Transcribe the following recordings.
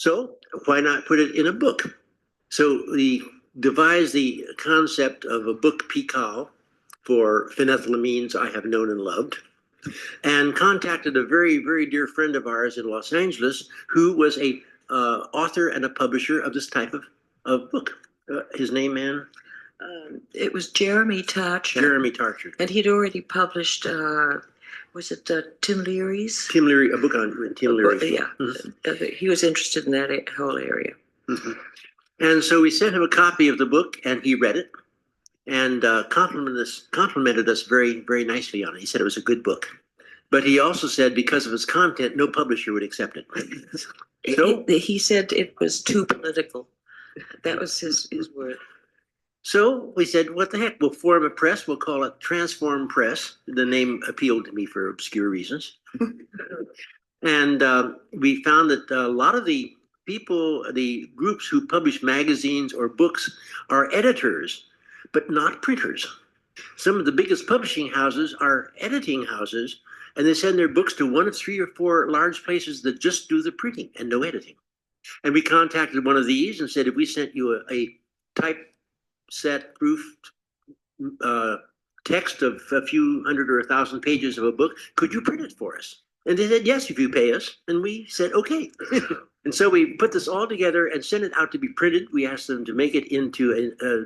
So why not put it in a book? So we devised the concept of a book PIHKAL for phenethylamines I have known and loved, and contacted a very, very dear friend of ours in Los Angeles who was a author and a publisher of this type of book. His name, Ann? It was Jeremy Tarcher. Jeremy Tarcher. And he'd already published, was it Tim Leary's? Tim Leary, a book on Tim Leary. Yeah. Mm-hmm. He was interested in that whole area. Mm-hmm. And so we sent him a copy of the book, and he read it and complimented us very, very nicely on it. He said it was a good book. But he also said because of its content, no publisher would accept it. So, he said it was too political. That was his word. So we said, what the heck? We'll form a press. We'll call it Transform Press. The name appealed to me for obscure reasons. And we found that a lot of the people, the groups who publish magazines or books are editors, but not printers. Some of the biggest publishing houses are editing houses, and they send their books to 1 of 3 or 4 large places that just do the printing and no editing. And we contacted one of these and said, if we sent you a typeset proofed text of a few hundred or 1,000 pages of a book, could you print it for us? And they said, yes, if you pay us. And we said, okay. And so we put this all together and sent it out to be printed. We asked them to make it into a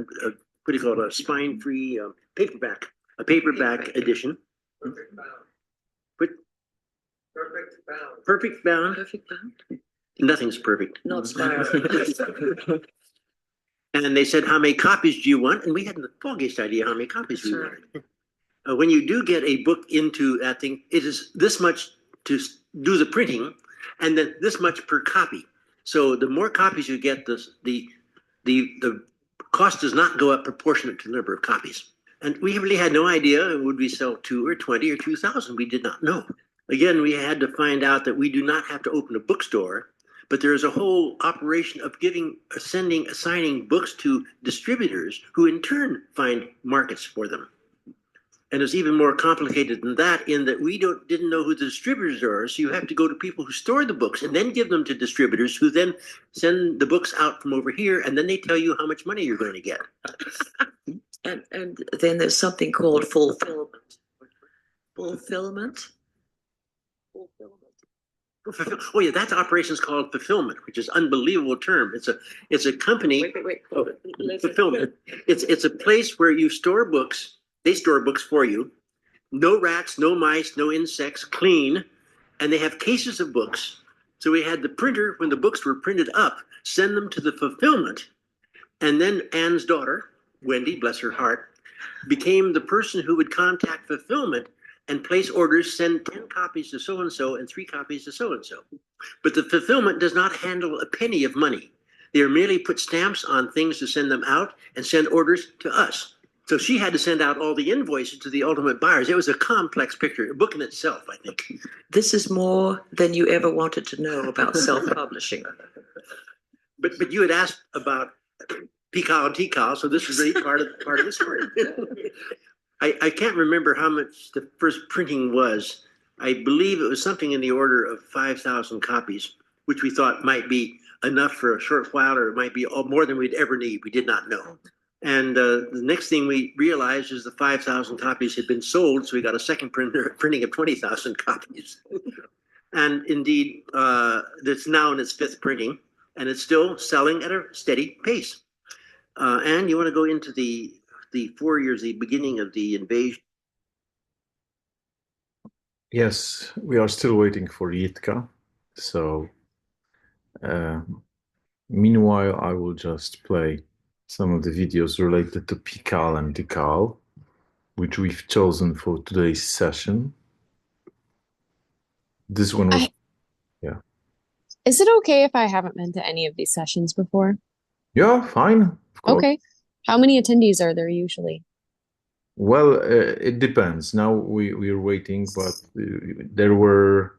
what do you call it, a spine-free paperback, a paperback edition. Perfect bound. But Perfect bound. Perfect bound. Perfect bound. Nothing's perfect. Not spiral. And they said, how many copies do you want? And we hadn't the foggiest idea how many copies we wanted. When you do get a book into that thing, it is this much to do the printing, and then this much per copy. So the more copies you get, the cost does not go up proportionate to the number of copies. And we really had no idea, would we sell 2 or 20 or 2,000? We did not know. Again, we had to find out that we do not have to open a bookstore, but there is a whole operation of assigning books to distributors who in turn find markets for them. And it's even more complicated than that in that we didn't know who the distributors are. So you have to go to people who store the books and then give them to distributors who then send the books out from over here. And then they tell you how much money you're going to get. And then there's something called fulfillment. Fulfillment? Oh yeah, that operation's called fulfillment, which is an unbelievable term. It's a company. Wait. Fulfillment. It's a place where you store books. They store books for you. No rats, no mice, no insects, clean. And they have cases of books. So we had the printer, when the books were printed up, send them to the fulfillment. And then Ann's daughter, Wendy, bless her heart, became the person who would contact fulfillment and place orders, send 10 copies to so-and-so and 3 copies to so-and-so. But the fulfillment does not handle a penny of money. They merely put stamps on things to send them out and send orders to us. So she had to send out all the invoices to the ultimate buyers. It was a complex picture, a book in itself, I think. This is more than you ever wanted to know about self-publishing. But you had asked about PIHKAL and TIHKAL, so this is really part of the story. I can't remember how much the first printing was. I believe it was something in the order of 5,000 copies, which we thought might be enough for a short while, or it might be more than we'd ever need. We did not know. And the next thing we realized is the 5,000 copies had been sold, so we got a second printing of 20,000 copies. And indeed, it's now in its 5th printing, and it's still selling at a steady pace. Ann, you want to go into the 4 years, the beginning of the invasion? Yes, we are still waiting for Yitka. So meanwhile, I will just play some of the videos related to PIHKAL and TIHKAL, which we've chosen for today's session. This one was, yeah. Is it okay if I haven't been to any of these sessions before? Yeah, fine. Of course. Okay. How many attendees are there usually? Well, it depends. Now we're waiting, but there were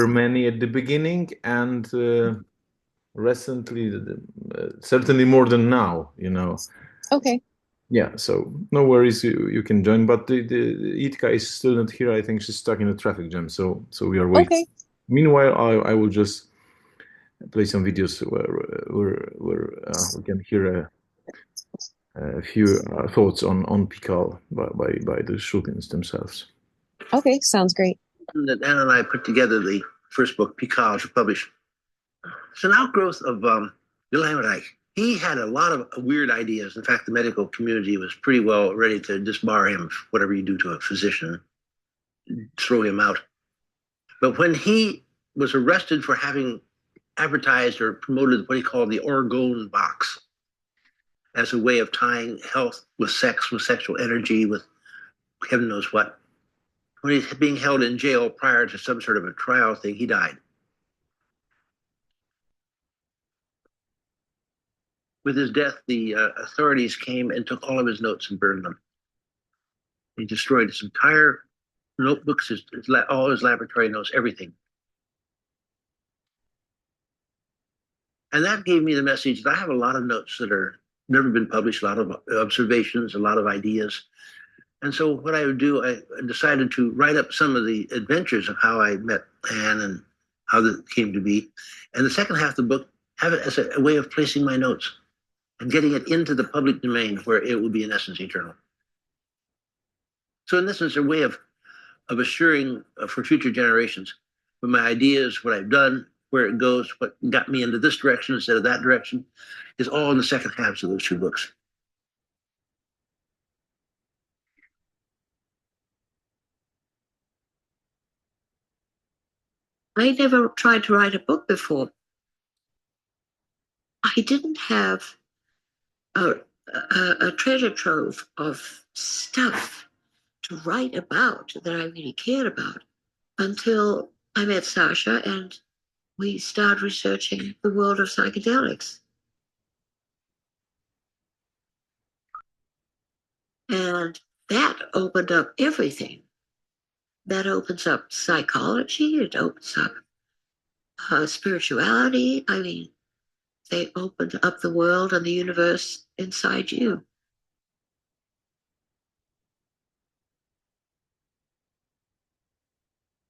many at the beginning, and recently, certainly more than now, you know. Okay. Yeah, so no worries, you can join, but the Yitka is still not here. I think she's stuck in a traffic jam, so we are waiting. Okay. Meanwhile, I will just play some videos where we can hear a few thoughts on PIHKAL by the Shulgins themselves. Okay, sounds great. That Ann and I put together the first book, PIHKAL, to publish. It's an outgrowth of Wilhelm Reich. He had a lot of weird ideas. In fact, the medical community was pretty well ready to disbar him. Whatever you do to a physician, throw him out. But when he was arrested for having advertised or promoted what he called the orgone box as a way of tying health with sex, with sexual energy, with heaven knows what, when he's being held in jail prior to some sort of a trial thing, he died. With his death, the authorities came and took all of his notes and burned them. He destroyed his entire notebooks, all his laboratory notes, everything. And that gave me the message that I have a lot of notes that are never been published, a lot of observations, a lot of ideas. And so what I would do, I decided to write up some of the adventures of how I met Ann and how that came to be. And the second half of the book, have it as a way of placing my notes and getting it into the public domain where it will be in essence eternal. So in this is a way of assuring for future generations what my ideas, what I've done, where it goes, what got me into this direction instead of that direction, is all in the second halves of those two books. I never tried to write a book before. I didn't have a treasure trove of stuff to write about that I really cared about until I met Sasha and we started researching the world of psychedelics. And that opened up everything. That opens up psychology, it opens up spirituality. I mean, they opened up the world and the universe inside you.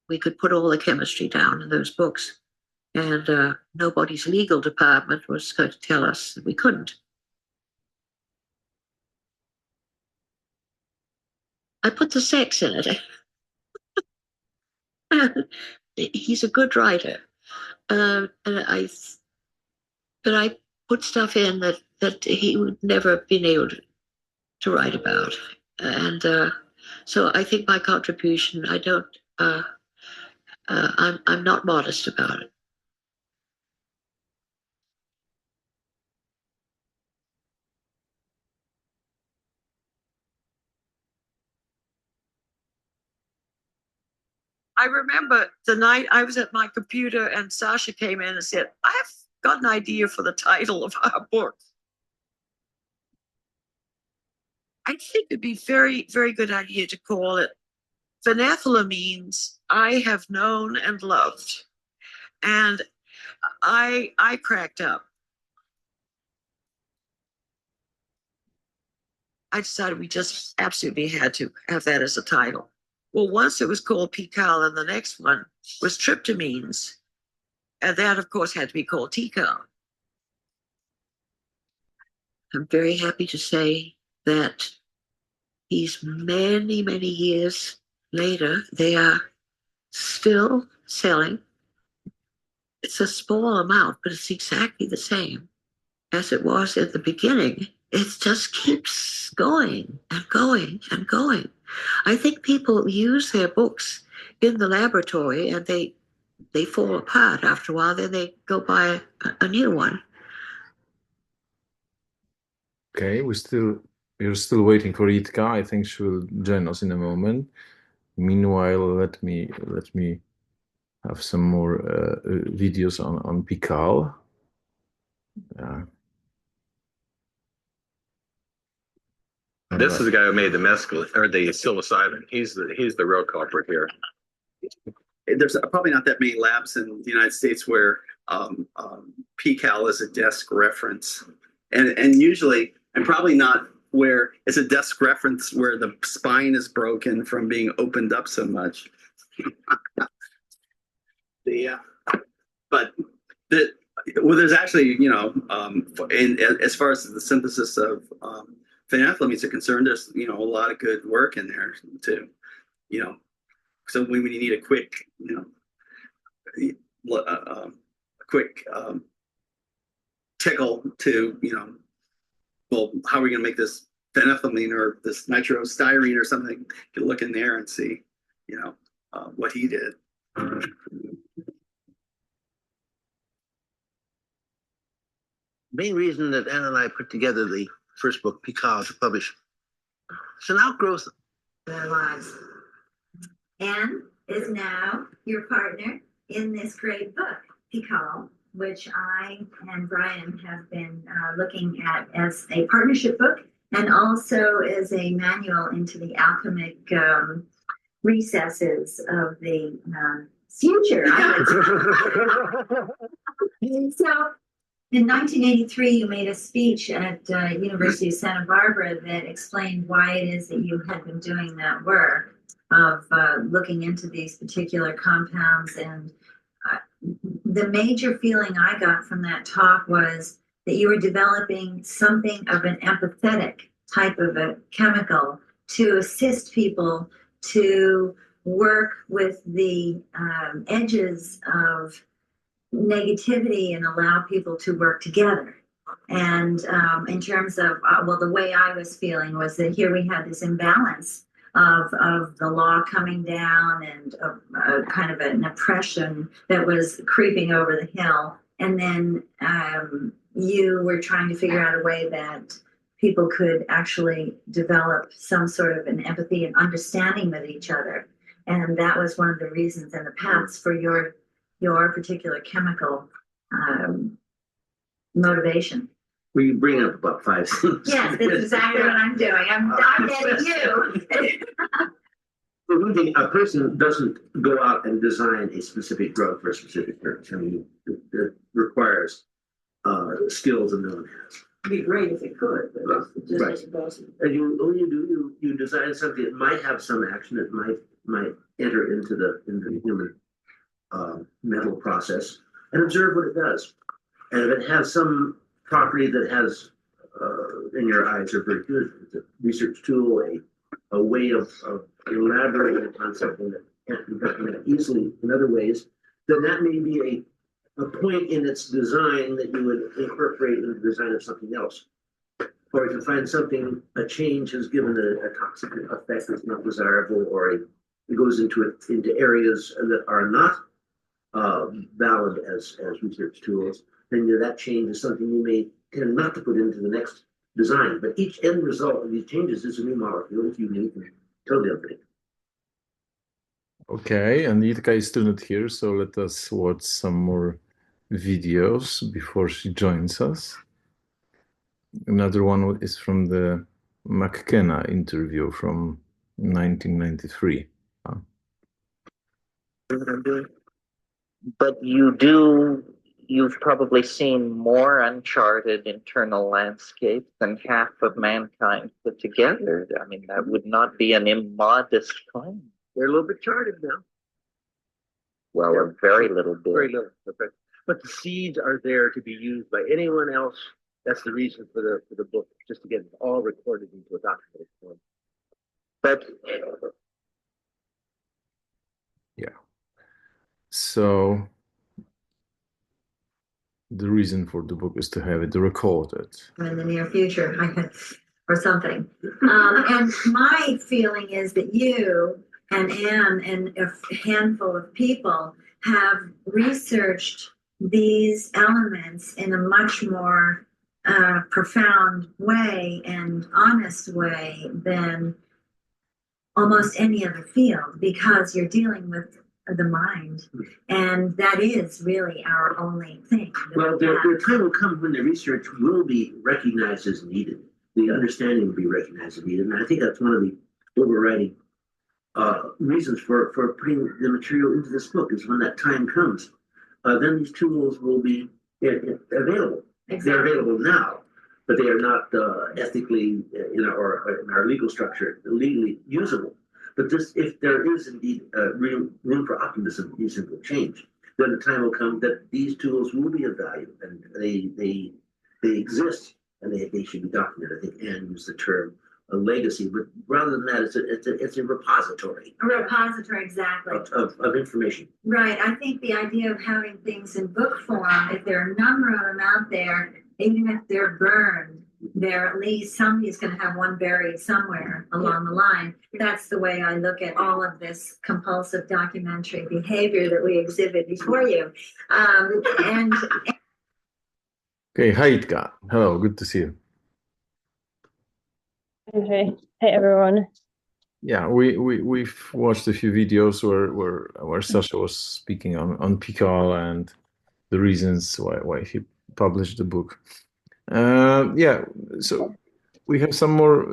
We could put all the chemistry down in those books, and nobody's legal department was going to tell us that we couldn't. I put the sex in it. He's a good writer, and but I put stuff in that he would never have been able to write about, and so I think my contribution. I don't. I'm not modest about it. I remember the night I was at my computer and Sasha came in and said, "I've got an idea for the title of our book." I think it'd be very, very good idea to call it Phenethylamines I Have Known and Loved. And I cracked up. I decided we just absolutely had to have that as a title. Well, once it was called PIHKAL, and the next one was tryptamines. And that, of course, had to be called TIHKAL. I'm very happy to say that these many, many years later, they are still selling. It's a small amount, but it's exactly the same as it was at the beginning. It just keeps going and going and going. I think people use their books in the laboratory and they fall apart after a while. Then they go buy a new one. Okay, we're still waiting for Itka. I think she will join us in a moment. Meanwhile, let me have some more videos on PIHKAL. This is the guy who made the mescaline or the psilocybin. He's the real culprit here. There's probably not that many labs in the United States where PIHKAL is a desk reference, and usually, and probably not where it's a desk reference where the spine is broken from being opened up so much. But Well, there's actually, as far as the synthesis of phenethylamines are concerned, there's, a lot of good work in there too. So when you need a quick, a quick tickle to, well, how are we going to make this phenethylamine or this nitrostyrene or something? You can look in there and see, what he did. Main reason that Ann and I put together the first book, PIHKAL, to publish, it's an outgrowth of their lives. Ann is now your partner in this great book, PIHKAL, which I and Brian have been looking at as a partnership book and also as a manual into the alchemic recesses of the future. So in 1983, you made a speech at University of Santa Barbara that explained why it is that you had been doing that work of looking into these particular compounds. And the major feeling I got from that talk was that you were developing something of an empathetic type of a chemical to assist people to work with the edges of negativity and allow people to work together. And in terms of, the way I was feeling was that here we had this imbalance of the law coming down and kind of an oppression that was creeping over the hill. And then you were trying to figure out a way that people could actually develop some sort of an empathy and understanding with each other. And that was one of the reasons and the paths for your particular chemical motivation. where you bring up about 5 things. Yes, that's exactly what I'm doing. I'm getting you. For one thing, a person doesn't go out and design a specific drug for a specific purpose. I mean, it requires skills and no one has. It'd be great if it could, but it just Right. doesn't. And all you do, you design something that might have some action, that might enter into the human mental process, and observe what it does. And if it has some property that has, in your eyes, are very good, it's a research tool, a way of elaborating upon something that can't be done easily in other ways, then that may be a point in its design that you would incorporate in the design of something else. Or if you find something, a change has given a toxic effect that's not desirable, or it goes into areas that are not valid as research tools, then that change is something you may tend not to put into the next design. But each end result of these changes is a new molecule. It's unique and totally different. Okay, and Jitka is still not here, so let us watch some more videos before she joins us. Another one is from the McKenna interview from 1993. What I'm doing. But you've probably seen more uncharted internal landscapes than half of mankind put together. I mean, that would not be an immodest claim. They're a little bit charted now. Well, a very little bit. Very little. But the seeds are there to be used by anyone else. That's the reason for the book, just to get it all recorded into a documented form. But yeah. So the reason for the book is to have it recorded In the near future, or something. And my feeling is that you and Ann and a handful of people have researched these elements in a much more profound way and honest way than almost any other field, because you're dealing with the mind, and that is really our only thing. Well, the time will come when the research will be recognized as needed. The understanding will be recognized as needed, and I think that's one of the overriding reasons for putting the material into this book, is when that time comes, then these tools will be available. Exactly. They're available now, but they are not ethically, or in our legal structure, legally usable. But if there is indeed room for optimism, these will change. when the time will come that these tools will be of value, and they exist, and they should be documented. I think Ann used the term a legacy, but rather than that, it's a repository. A repository, exactly. Of information. Right. I think the idea of having things in book form, if there are a number of them out there, even if they're burned, there at least somebody's going to have one buried somewhere along the line. That's the way I look at all of this compulsive documentary behavior that we exhibit before you. Okay, hi Itka. Hello, good to see you. Hey everyone. Yeah, we've watched a few videos where Sasha was speaking on PIHKAL and the reasons why he published the book. Yeah, so we have some more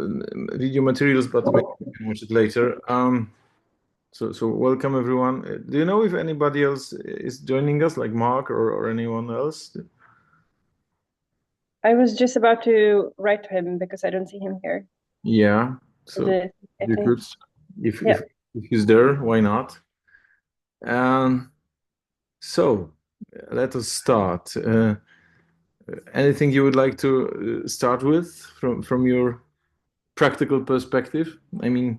video materials, but we can watch it later. So welcome everyone. Do you know if anybody else is joining us, like Mark or anyone else? I was just about to write to him because I don't see him here. Yeah, so you could, if he's there, why not? So let us start. Anything you would like to start with from your practical perspective? I mean,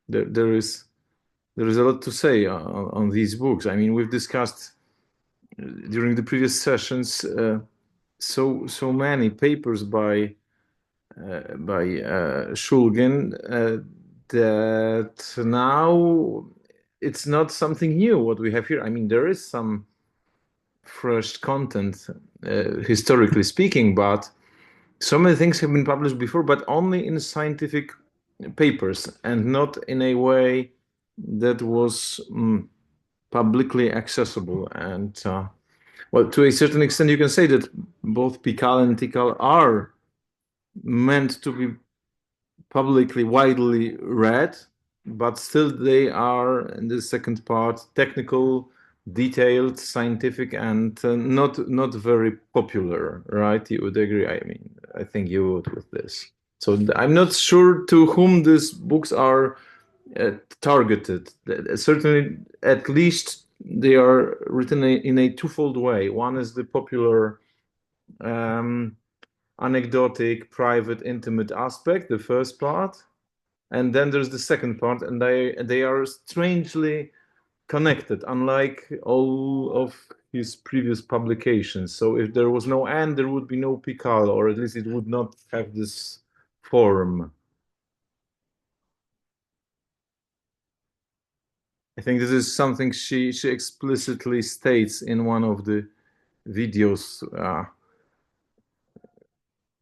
there is a lot to say on these books. I mean, we've discussed during the previous sessions so many papers by Shulgin that now it's not something new what we have here. I mean, there is some fresh content, historically speaking, but so many things have been published before, but only in scientific papers and not in a way that was publicly accessible. And well, to a certain extent, you can say that both PIHKAL and TIHKAL are meant to be publicly widely read, but still they are, in the second part, technical, detailed, scientific, and not very popular, right? You would agree? I mean, I think you would with this. So I'm not sure to whom these books are targeted. Certainly, at least they are written in a twofold way. One is the popular anecdotic, private, intimate aspect, the first part, and then there's the second part, and they are strangely connected, unlike all of his previous publications. So if there was no Ann, there would be no PIHKAL, or at least it would not have this form. I think this is something she explicitly states in one of the videos.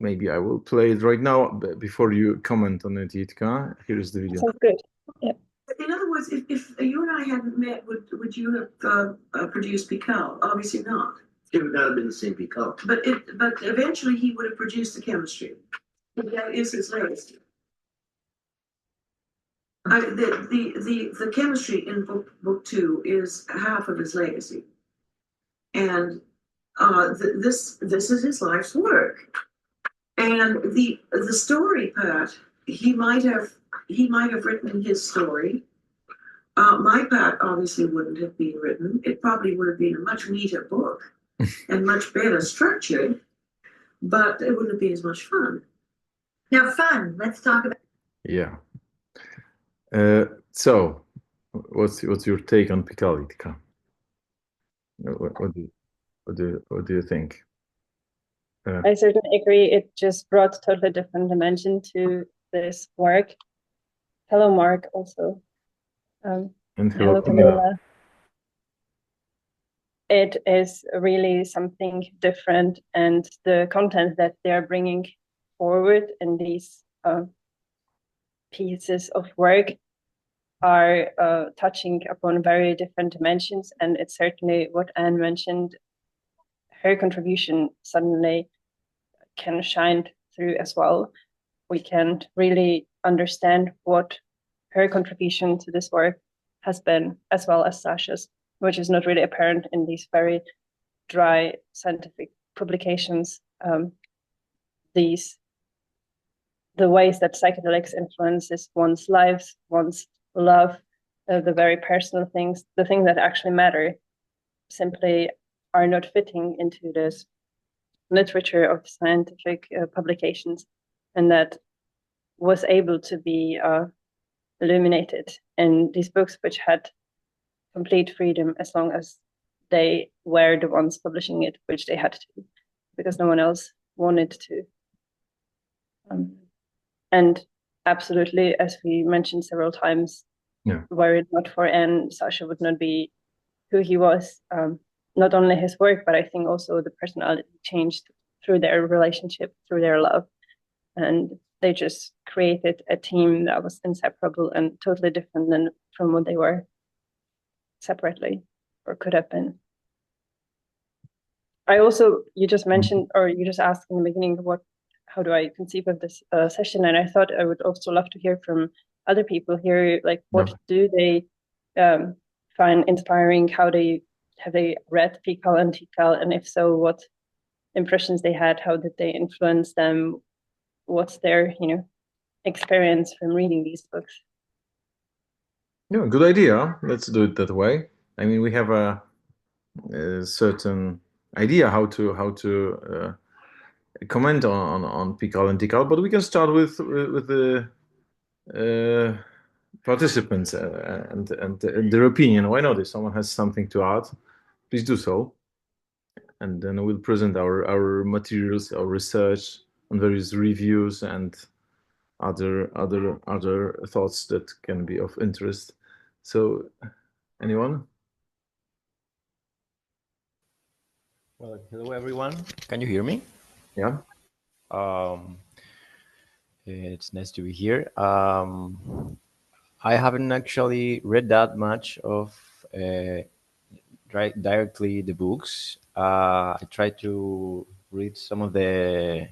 Maybe I will play it right now before you comment on it, Jitka. Here's the video. Sounds good. Yeah. In other words, if you and I hadn't met, would you have produced PIHKAL? Obviously not. It would not have been the same PIHKAL. But eventually he would have produced the chemistry. That is his legacy. The chemistry in book 2 is half of his legacy, and this is his life's work. And the story part, he might have written his story. My part obviously wouldn't have been written. It probably would have been a much neater book and much better structured, but it wouldn't have been as much fun. Now, fun. Let's talk about. Yeah. So, what's your take on PIHKAL, Jitka? What do you think? I certainly agree. It just brought totally different dimension to this work. Hello, Mark, also. And hello, Camilla. It is really something different, and the content that they are bringing forward in these pieces of work are touching upon very different dimensions, and it's certainly what Anne mentioned. Her contribution suddenly can shine through as well. We can really understand what her contribution to this work has been, as well as Sasha's, which is not really apparent in these very dry scientific publications. The ways that psychedelics influences one's lives, one's love, the very personal things, the things that actually matter. simply are not fitting into this literature of scientific publications, and that was able to be illuminated in these books, which had complete freedom as long as they were the ones publishing it, which they had to, because no one else wanted to. And absolutely, as we mentioned several times, were it not for Ann, Sasha would not be who he was. Not only his work, but I think also the personality changed through their relationship, through their love. And they just created a team that was inseparable and totally different than from what they were separately or could have been. I also, you just mentioned, or you just asked in the beginning, how do I conceive of this session? And I thought I would also love to hear from other people here, like what do they find inspiring? Have they read PIHKAL and TIHKAL? And if so, what impressions they had? How did they influence them? What's their, experience from reading these books? Yeah, good idea. Let's do it that way. I mean, we have a certain idea how to comment on PIHKAL and TIHKAL, but we can start with the participants and their opinion. Why not? If someone has something to add, please do so, and then we'll present our materials, our research, and various reviews and other thoughts that can be of interest. So, anyone? Well, hello everyone. Can you hear me? Yeah. It's nice to be here. I haven't actually read that much of directly the books. I tried to read some of the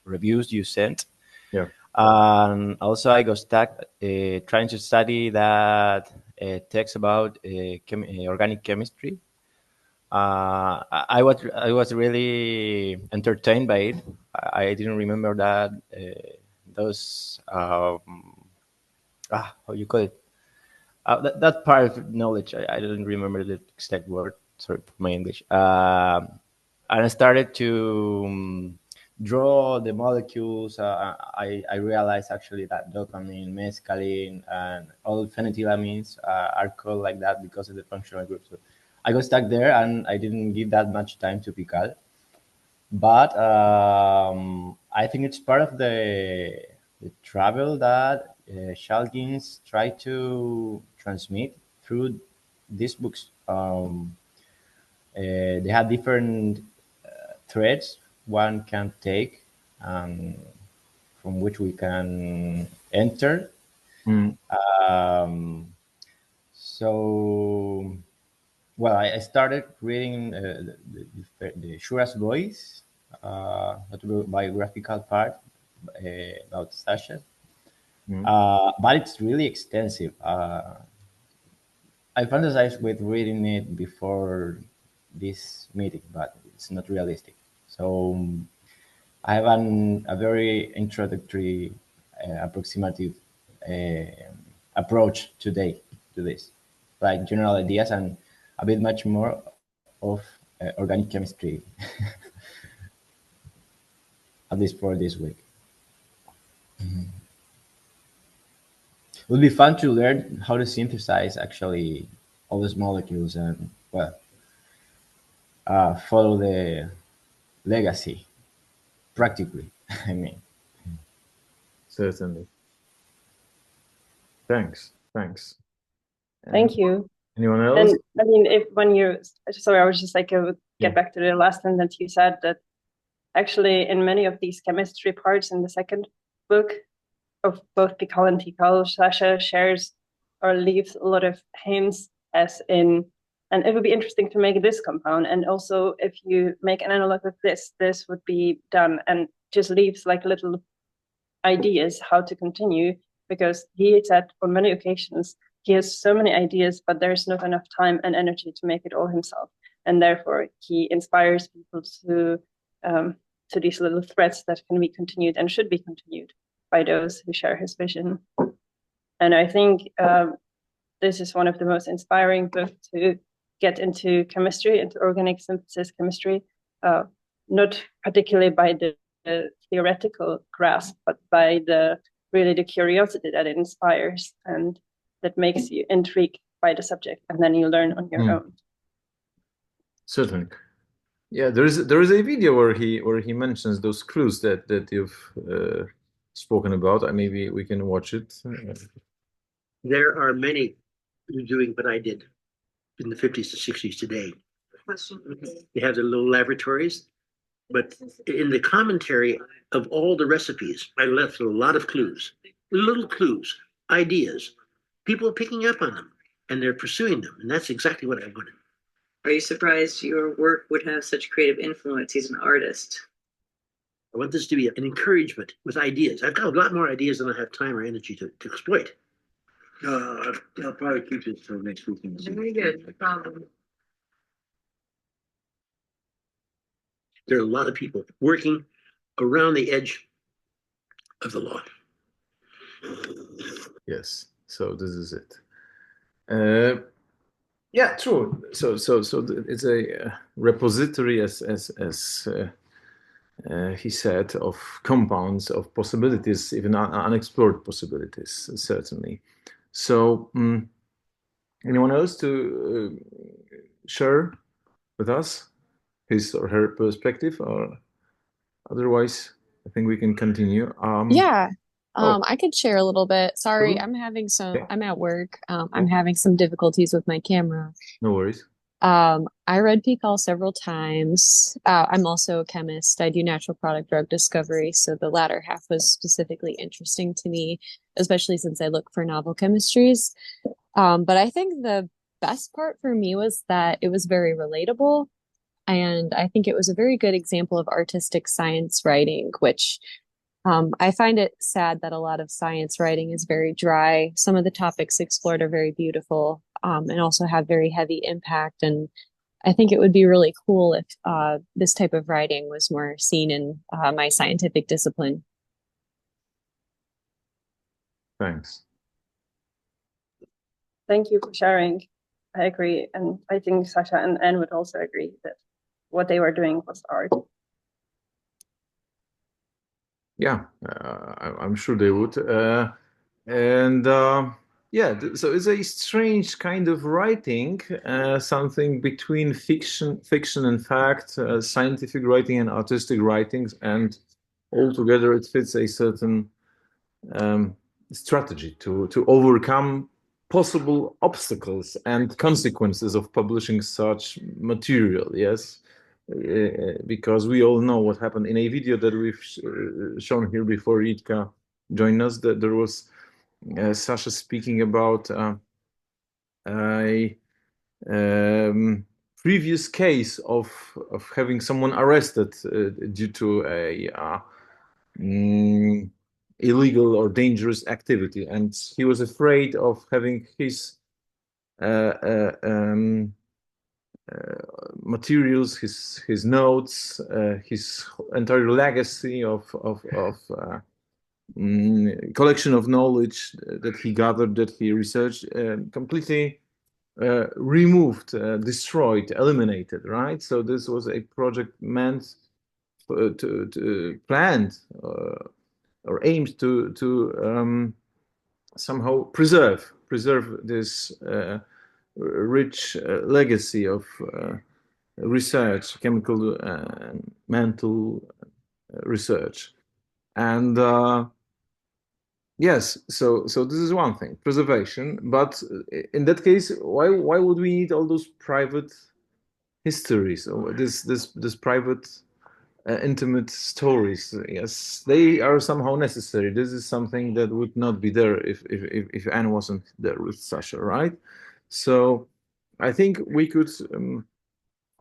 reviews you sent. Yeah. And also I got stuck trying to study that text about organic chemistry. I was really entertained by it. I didn't remember that those how you call it that part of knowledge. I don't remember the exact word. Sorry for my English. And I started to draw the molecules. I realized actually that dopamine, mescaline, and all phenethylamines are called like that because of the functional group. So I got stuck there, and I didn't give that much time to PIHKAL. But I think it's part of the travel that Shulgins try to transmit through these books. They have different threads one can take, from which we can enter. So, well, I started reading the Shura's Voice, autobiographical part about Sasha. But it's really extensive. I fantasized with reading it before this meeting, but it's not realistic. So I have a very introductory, approximative approach today to this, like general ideas and a bit much more of organic chemistry, at least for this week. It would be fun to learn how to synthesize actually all these molecules and, well, follow the legacy practically. I mean, certainly. Thanks. Thank you. Anyone else? And I mean, sorry, I was just like, I would get back to the last sentence you said, that actually in many of these chemistry parts in the second book of both PIHKAL and TIHKAL, Sasha shares or leaves a lot of hints as in, and it would be interesting to make this compound. And also if you make an analog of this would be done, and just leaves like little ideas how to continue, because he said on many occasions, he has so many ideas, but there's not enough time and energy to make it all himself. And therefore he inspires people to these little threads that can be continued and should be continued by those who share his vision. And I think this is one of the most inspiring books to get into chemistry, into organic synthesis chemistry, not particularly by the theoretical grasp, but by the curiosity that it inspires and that makes you intrigued by the subject, and then you learn on your own. Certainly. Yeah, there is a video where he mentions those clues that you've spoken about. Maybe we can watch it. There are many who are doing what I did in the 50s to 60s today. They have their little laboratories, but in the commentary of all the recipes, I left a lot of clues, little clues, ideas. People are picking up on them, and they're pursuing them, and that's exactly what I wanted. Are you surprised your work would have such creative influence? He's an artist. I want this to be an encouragement with ideas. I've got a lot more ideas than I have time or energy to exploit. I'll probably keep this till next week. Very good. No problem. There are a lot of people working around the edge of the law. Yes. So this is it. Yeah, true. So it's a repository, as he said, of compounds, of possibilities, even unexplored possibilities, certainly. So, anyone else to share with us his or her perspective, or otherwise, I think we can continue. Yeah. I could share a little bit. Sorry, Sure. I'm at work. I'm having some difficulties with my camera. No worries. I read PIHKAL several times. I'm also a chemist. I do natural product drug discovery, so the latter half was specifically interesting to me, especially since I look for novel chemistries. But I think the best part for me was that it was very relatable, and I think it was a very good example of artistic science writing, which I find it sad that a lot of science writing is very dry. Some of the topics explored are very beautiful, and also have very heavy impact. And I think it would be really cool if this type of writing was more seen in my scientific discipline. Thanks. Thank you for sharing. I agree. And I think Sasha and Ann would also agree that what they were doing was art. Yeah, I'm sure they would. Yeah, so it's a strange kind of writing, something between fiction and fact, scientific writing and artistic writings, and altogether it fits a certain strategy to overcome possible obstacles and consequences of publishing such material. Yes. Because we all know what happened in a video that we've shown here before Yitka joined us, that there was Sasha speaking about a previous case of having someone arrested due to a illegal or dangerous activity, and he was afraid of having his materials, his notes, his entire legacy of collection of knowledge that he gathered, that he researched, completely removed, destroyed, eliminated. Right. So this was a project meant to planned or aimed to somehow preserve this rich legacy of research, chemical and mental research. And yes, so this is one thing, preservation. But in that case, why would we need all those private histories, or this private intimate stories? Yes, they are somehow necessary. This is something that would not be there if Anne wasn't there with Sasha, right? So I think we could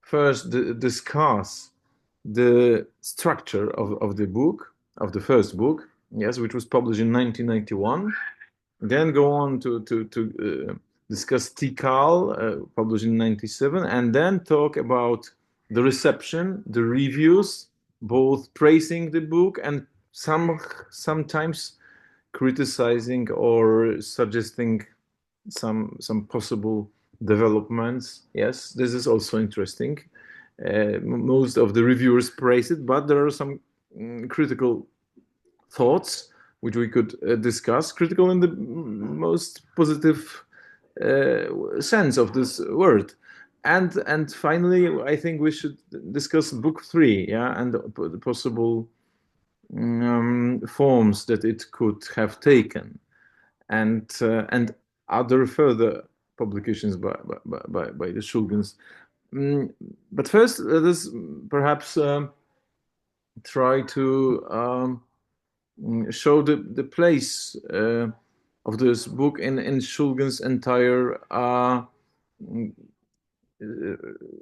first discuss the structure of the book, of the first book, yes, which was published in 1991. Then go on to discuss TIHKAL, published in 97, and then talk about the reception, the reviews, both praising the book and sometimes criticizing or suggesting some possible developments. Yes, this is also interesting. Most of the reviewers praise it, but there are some critical thoughts which we could discuss. Critical in the most positive sense of this word. And finally, I think we should discuss book 3, yeah, and the possible forms that it could have taken, and other further publications by the Shulgins. But first, let us perhaps try to show the place of this book in Shulgin's entire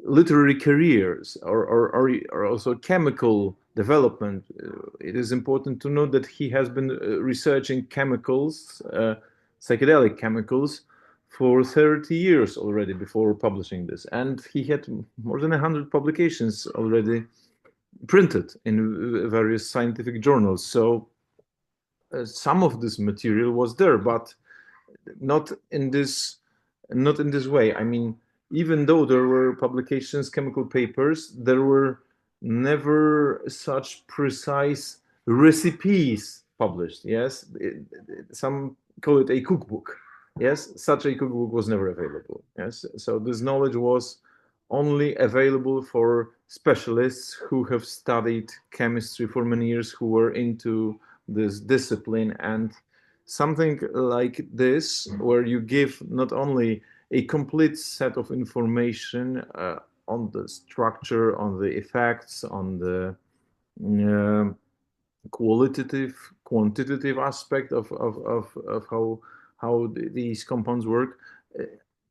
literary careers, or also chemical development. It is important to note that he has been researching chemicals, psychedelic chemicals, for 30 years already before publishing this, and he had more than 100 publications already printed in various scientific journals. So some of this material was there, but not in this way. I mean, even though there were publications, chemical papers, there were never such precise recipes published. Yes, some call it a cookbook. Yes, such a cookbook was never available. Yes, so this knowledge was only available for specialists who have studied chemistry for many years, who were into this discipline. And something like this, where you give not only a complete set of information on the structure, on the effects, on the quantitative aspect of how these compounds work,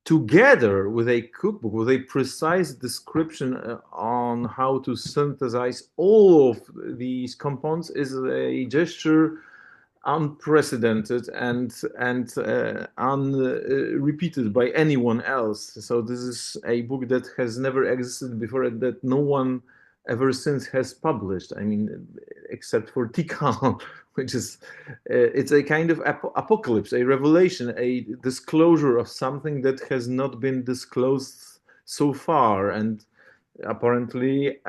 together with a cookbook, with a precise description on how to synthesize all of these compounds, is a gesture unprecedented and unrepeated by anyone else. So this is a book that has never existed before, and that no one ever since has published. I mean, except for TIHKAL, which is it's a kind of apocalypse, a revelation, a disclosure of something that has not been disclosed so far, and apparently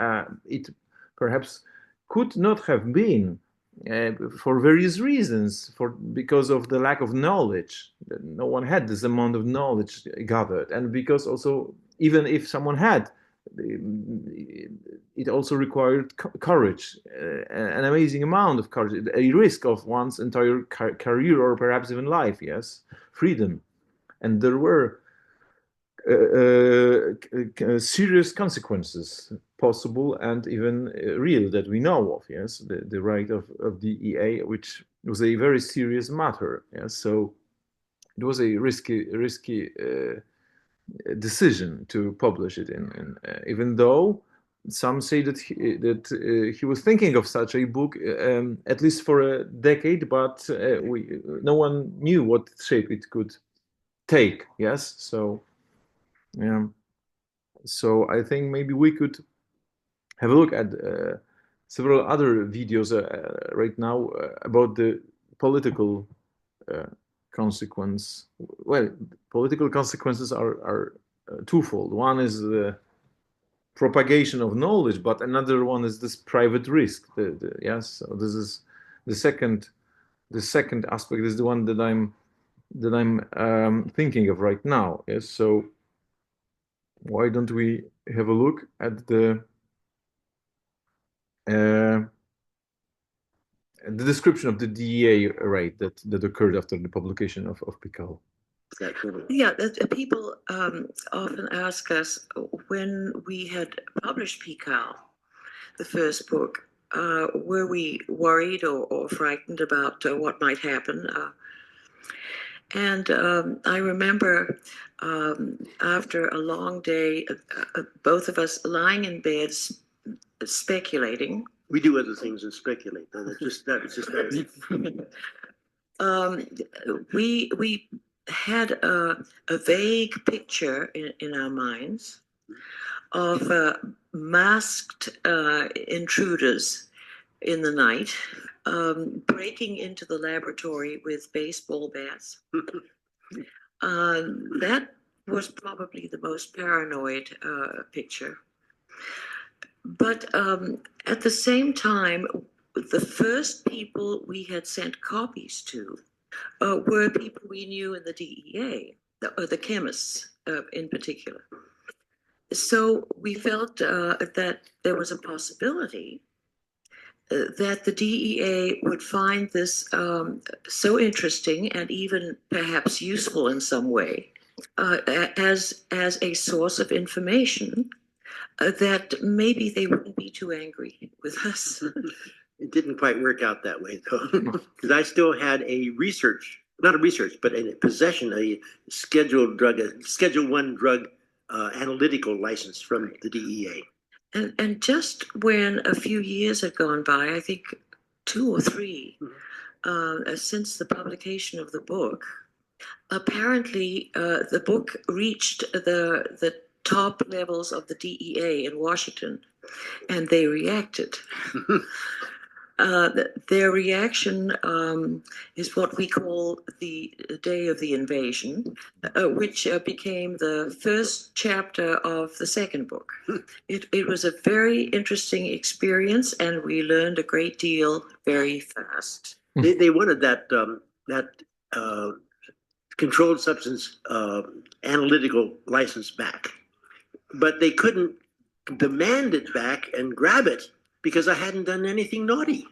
it perhaps could not have been. For various reasons, because of the lack of knowledge. No one had this amount of knowledge gathered, and because also, even if someone had, it also required courage, an amazing amount of courage, a risk of one's entire career, or perhaps even life. Yes, freedom, and there were serious consequences possible and even real that we know of. Yes, the right of DEA, which was a very serious matter. Yes, so it was a risky decision to publish it in even though some say that he was thinking of such a book at least for a decade, but no one knew what shape it could take. Yes, so yeah. So I think maybe we could have a look at several other videos right now about the political consequence. Well, political consequences are twofold. One is the propagation of knowledge, but another one is this private risk. Yes, so this is the second. The second aspect is the one that I'm thinking of right now. Yes, so why don't we have a look at the description of the DEA raid that occurred after the publication of PIHKAL? Yeah, people often ask us, when we had published PIHKAL, the first book, were we worried or frightened about what might happen? And I remember after a long day, both of us lying in beds speculating. We do other things than speculate. That was just we had a vague picture in our minds of masked intruders in the night, breaking into the laboratory with baseball bats. That was probably the most paranoid picture. But at the same time, the first people we had sent copies to were people we knew in the DEA, the chemists in particular. So we felt that there was a possibility that the DEA would find this so interesting and even perhaps useful in some way as a source of information that maybe they wouldn't be too angry with us. It didn't quite work out that way, though, because I still had not a research, but in possession, a Schedule 1 drug analytical license from the DEA. And just when a few years had gone by, I think 2 or 3, since the publication of the book, apparently the book reached the top levels of the DEA in Washington, and they reacted. Their reaction is what we call the Day of the Invasion, which became the first chapter of the second book. It was a very interesting experience, and we learned a great deal very fast. They wanted that controlled substance analytical license back, but they couldn't demand it back and grab it because I hadn't done anything naughty.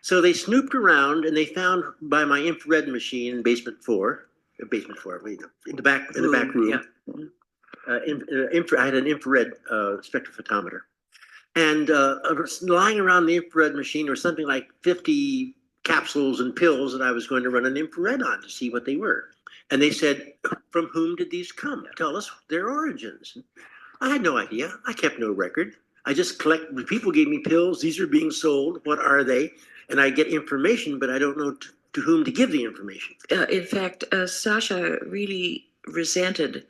So they snooped around and they found by my infrared machine in basement 4, in the back room. Yeah. I had an infrared spectrophotometer, and lying around the infrared machine were something like 50 capsules and pills that I was going to run an infrared on to see what they were. And they said, "From whom did these come? Tell us their origins." I had no idea. I kept no record. I just collected. People gave me pills. These are being sold. What are they? And I get information, but I don't know to whom to give the information. In fact, Sasha really resented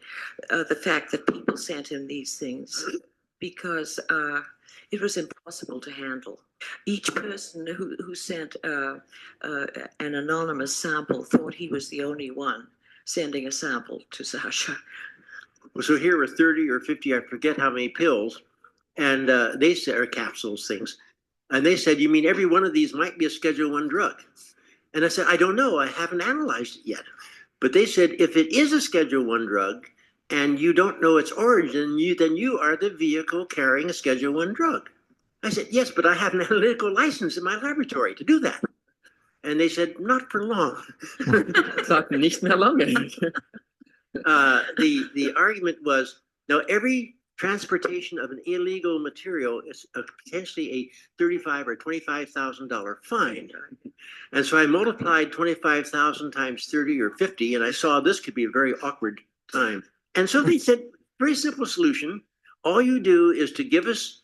the fact that people sent him these things because it was impossible to handle. Each person who sent an anonymous sample thought he was the only one sending a sample to Sasha. So here were 30 or 50, I forget how many pills, and they said, or capsules, things. And they said, "You mean every one of these might be a Schedule 1 drug?" And I said, "I don't know. I haven't analyzed it yet." But they said, "If it is a Schedule 1 drug and you don't know its origin, then you are the vehicle carrying a Schedule 1 drug." I said, "Yes, but I have an analytical license in my laboratory to do that." And they said, "Not for long." Nicht mehr lange. The argument was, now every transportation of an illegal material is potentially a $35,000 or $25,000 fine. And so I multiplied 25,000 times 30 or 50, and I saw this could be a very awkward time. And so they said, very simple solution. All you do is to give us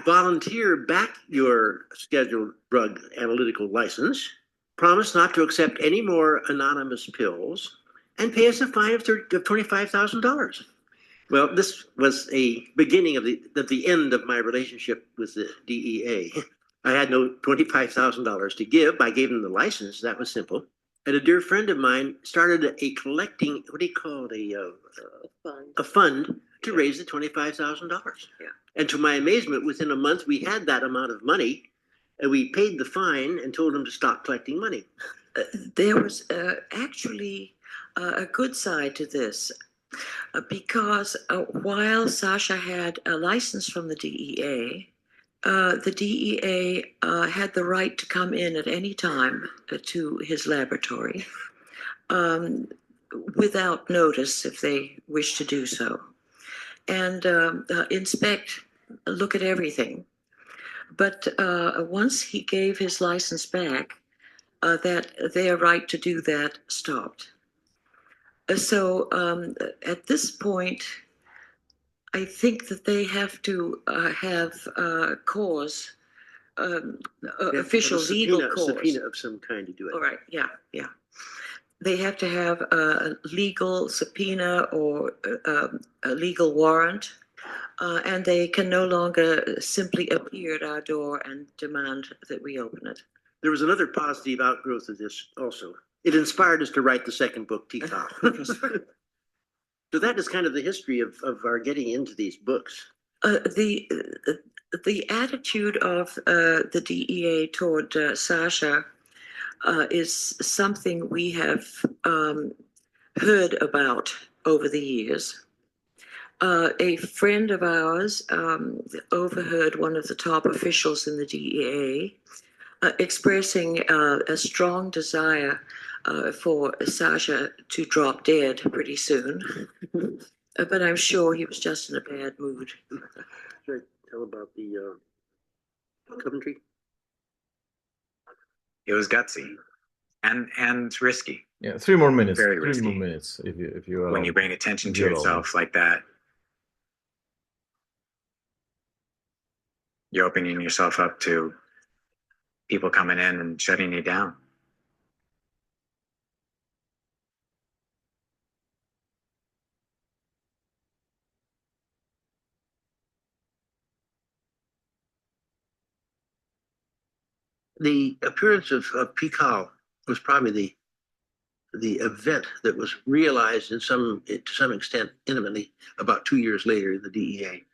volunteer back your scheduled drug analytical license, promise not to accept any more anonymous pills, and pay us a fine of $25,000. Well, this was a beginning of the end of my relationship with the DEA. I had no $25,000 to give. I gave them the license. That was simple. And a dear friend of mine started a collecting, what do you call it, a fund to raise the $25,000. Yeah. And to my amazement, within a month, we had that amount of money, and we paid the fine and told them to stop collecting money. There was actually a good side to this. Because while Sasha had a license from the DEA had the right to come in at any time to his laboratory without notice if they wish to do so, and look at everything. But once he gave his license back, that their right to do that stopped. So at this point, I think that they have to have cause, official legal cause. Subpoena of some kind to do it. All right, yeah. They have to have a legal subpoena or a legal warrant, and they can no longer simply appear at our door and demand that we open it. There was another positive outgrowth of this also. It inspired us to write the second book, TIHKAL. So that is kind of the history of our getting into these books. The attitude of the DEA toward Sasha is something we have heard about over the years. A friend of ours overheard one of the top officials in the DEA expressing a strong desire for Sasha to drop dead pretty soon. But I'm sure he was just in a bad mood. Should I tell about the Coventry? It was gutsy and risky. Yeah, 3 more minutes. Very 3 risky. more minutes, if you allow. When you bring attention to If you allow. yourself like that, you're opening yourself up to people coming in and shutting you down. The appearance of PIHKAL was probably the event that was realized to some extent intimately about 2 years later in the DEA.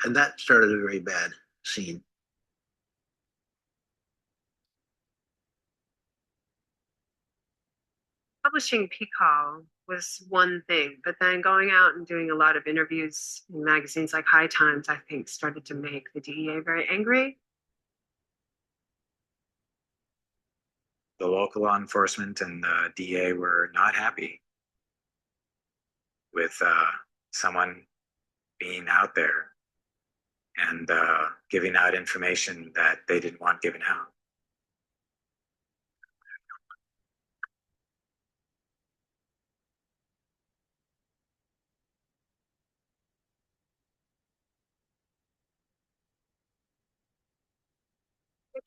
And that started a very bad scene. Publishing PIHKAL was one thing, but then going out and doing a lot of interviews in magazines like High Times, I think, started to make the DEA very angry. The local law enforcement and the DA were not happy with someone being out there and giving out information that they didn't want given out.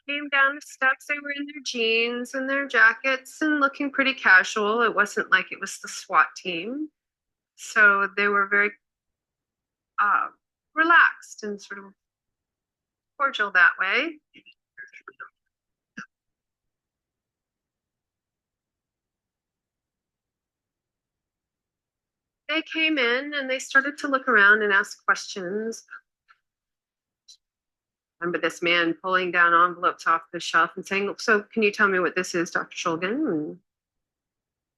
They came down the steps, they were in their jeans and their jackets and looking pretty casual. It wasn't like it was the SWAT team. So they were very relaxed and sort of cordial that way. They came in and they started to look around and ask questions. Remember this man pulling down envelopes off the shelf and saying, "So can you tell me what this is, Dr. Shulgin?" And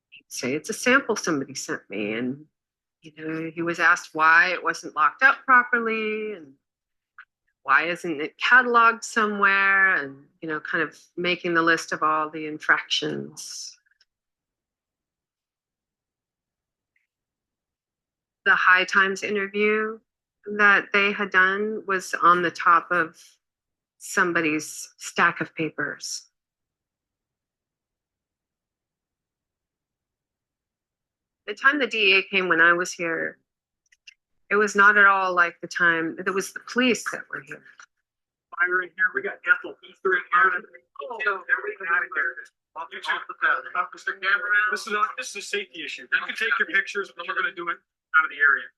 he'd say, "It's a sample somebody sent me." And he was asked why it wasn't locked up properly and why isn't it cataloged somewhere, and kind of making the list of all the infractions. The High Times interview that they had done was on the top of somebody's stack of papers. The time the DEA came when I was here, it was not at all like the time, it was the police that were here. Fire in here, we got ethyl ether in here. Everything out of here. This is a safety issue. You can take your pictures, but we're gonna do it out of the area.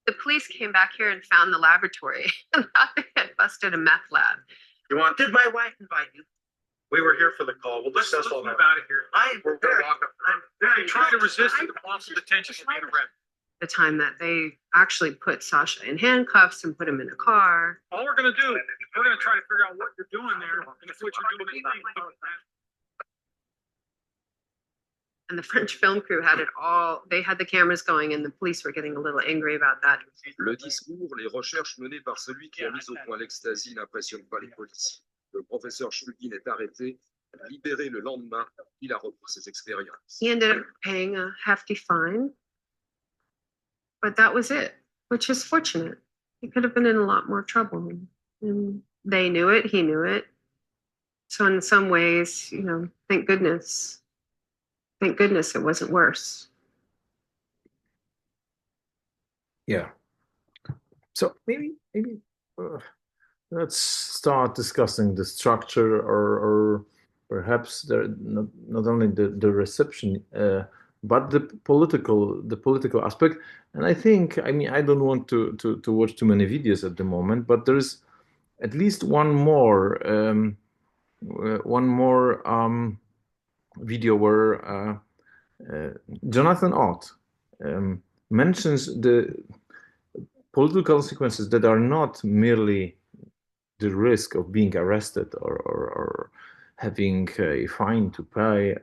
The police came back here and found the laboratory and thought they had busted a meth lab. Did my wife invite you? We were here for the call. We'll discuss all that. Out of here. We're gonna walk up. I'm trying to resist the constant attention from the internet. The time that they actually put Sasha in handcuffs and put him in a car. All we're gonna do, we're gonna try to figure out what you're doing there, and if what you're doing is legal. And the French film crew had it all, they had the cameras going and the police were getting a little angry about that. Le discours, les recherches menées par celui qui a mis au point l'ecstasy n'impressionnent pas les policiers. Le professeur Shulgin est arrêté, libéré le lendemain, il a repris ses expériences. He ended up paying a hefty fine, but that was it, which is fortunate. He could have been in a lot more trouble. And they knew it, he knew it. So in some ways, thank goodness it wasn't worse. Yeah. So maybe let's start discussing the structure, or perhaps not only the reception, but the political aspect. And I think, I don't want to watch too many videos at the moment, but there's at least one more video where Jonathan Ott mentions the political consequences that are not merely the risk of being arrested or having a fine to pay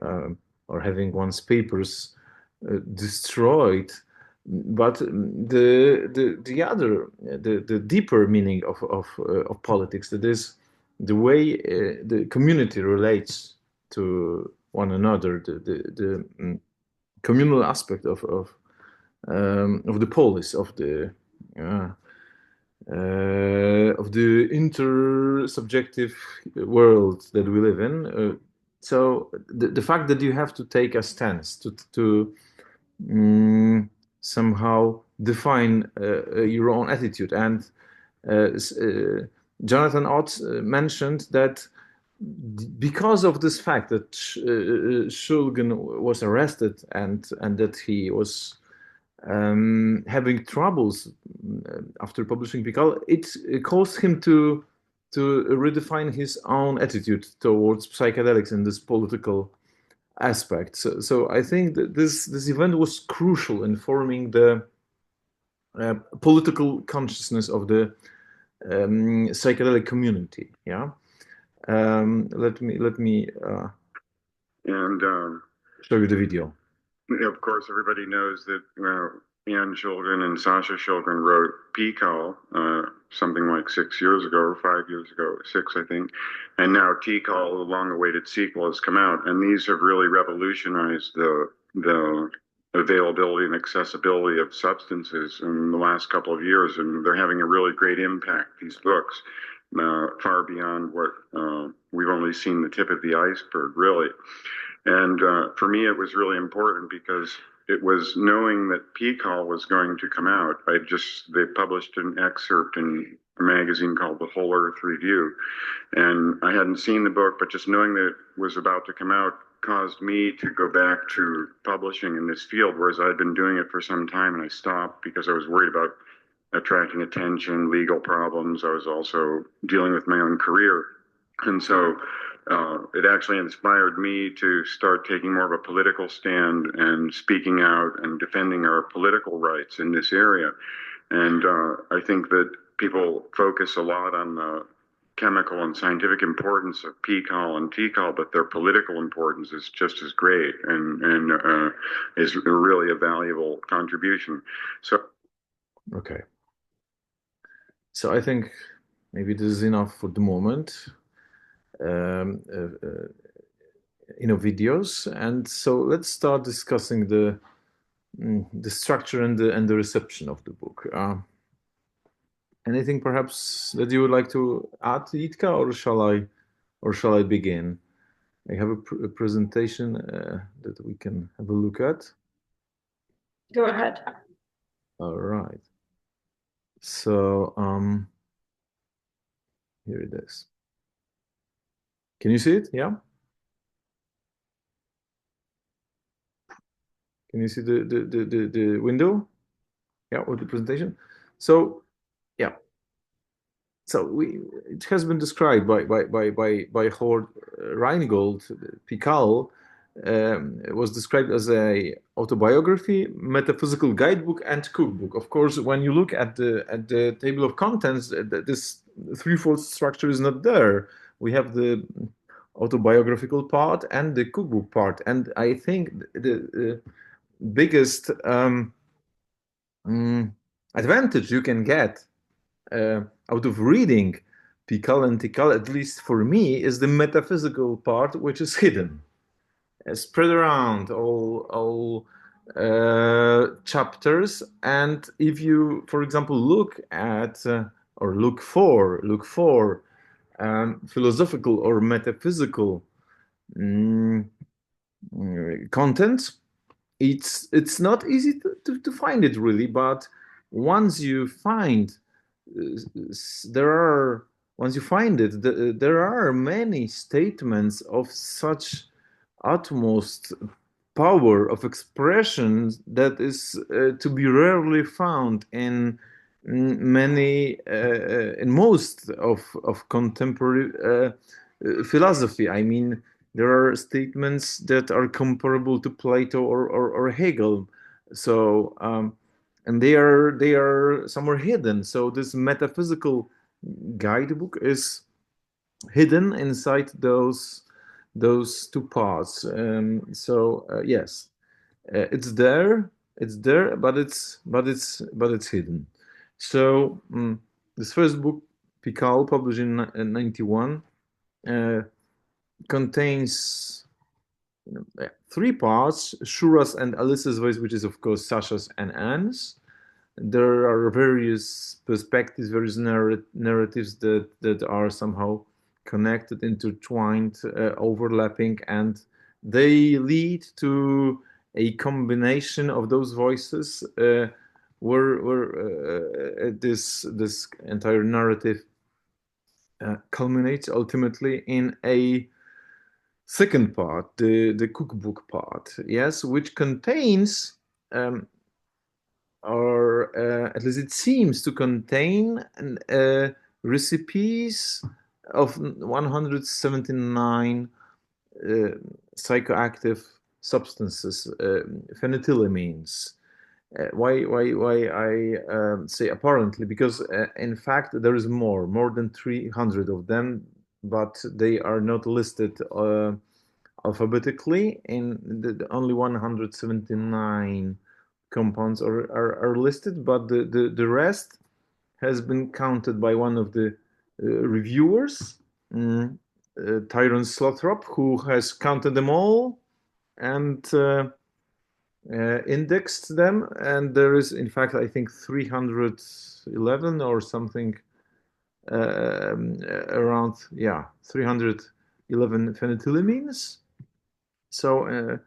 or having one's papers destroyed, but the deeper meaning of politics, that is the way the community relates to one another, the communal aspect of the polis, of the intersubjective world that we live in. So the fact that you have to take a stance to somehow define your own attitude. And Jonathan Ott mentioned that because of this fact that Shulgin was arrested and that he was having troubles after publishing PIHKAL, it caused him to redefine his own attitude towards psychedelics in this political aspect. So I think that this event was crucial in forming the political consciousness of the psychedelic community. Yeah. Let me show you the video. Of course, everybody knows that Ann Shulgin and Sasha Shulgin wrote PIHKAL something like 6 years ago, or 5 years ago, 6, I think. And now TIHKAL, the long-awaited sequel, has come out. And these have really revolutionized the availability and accessibility of substances in the last couple of years. And they're having a really great impact, these books, far beyond what we've only seen the tip of the iceberg, really. And for me, it was really important because it was knowing that PIHKAL was going to come out. They published an excerpt in a magazine called The Whole Earth Review. And I hadn't seen the book, but just knowing that it was about to come out caused me to go back to publishing in this field, whereas I'd been doing it for some time and I stopped because I was worried about attracting attention, legal problems. I was also dealing with my own career. And so it actually inspired me to start taking more of a political stand and speaking out and defending our political rights in this area. And I think that people focus a lot on the chemical and scientific importance of PIHKAL and TIHKAL, but their political importance is just as great and is really a valuable contribution. So, okay. So I think maybe this is enough for the moment. Videos, and so let's start discussing the structure and the reception of the book. Anything perhaps that you would like to add, Jitka, or shall I begin? I have a presentation that we can have a look at. Go ahead. All right. So here it is. Can you see it? Yeah. Can you see the window? Yeah, with the presentation. So yeah. So it has been described by Howard Rheingold. PIHKAL was described as a autobiography, metaphysical guidebook, and cookbook. Of course, when you look at the table of contents, this threefold structure is not there. We have the autobiographical part and the cookbook part, and I think the biggest advantage you can get out of reading PIHKAL and TIHKAL, at least for me, is the metaphysical part, which is hidden, spread around all chapters. And if you, for example, look at or look for philosophical or metaphysical content, it's not easy to find it, really. But once you find there are many statements of such utmost power of expression that is to be rarely found in most of contemporary philosophy. I mean, there are statements that are comparable to Plato or Hegel. So and they are somewhere hidden. So this metaphysical guidebook is hidden inside those two parts. So yes, it's there, but it's hidden. So this first book, PIHKAL, published in 91, contains three parts: Shura's and Alice's voice, which is of course Sasha's and Ann's. There are various perspectives, various narratives that are somehow connected, intertwined, overlapping, and they lead to a combination of those voices, where this entire narrative culminates ultimately in a second part, the cookbook part, yes, which contains, or at least it seems to contain, recipes of 179 psychoactive substances, phenethylamines. Why I say apparently? Because in fact there is more than 300 of them, but they are not listed alphabetically. In only 179 compounds are listed, but the rest has been counted by one of the reviewers, Tyrone Slothrop, who has counted them all and indexed them, and there is in fact I think 311 or something, around 311 phenethylamines. So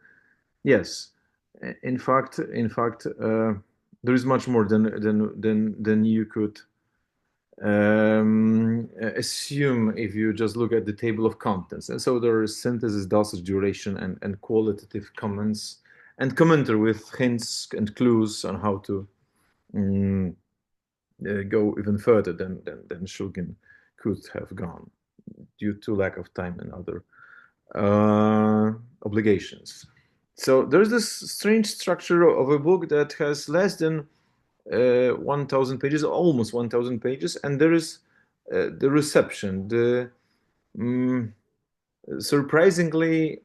yes, in fact there is much more than you could assume if you just look at the table of contents. And so there is synthesis, dosage, duration, and qualitative comments, and commentary with hints and clues on how to go even further than Shulgin could have gone due to lack of time and other obligations. So there's this strange structure of a book that has less than 1,000 pages, almost 1,000 pages, and there is the reception, the surprisingly,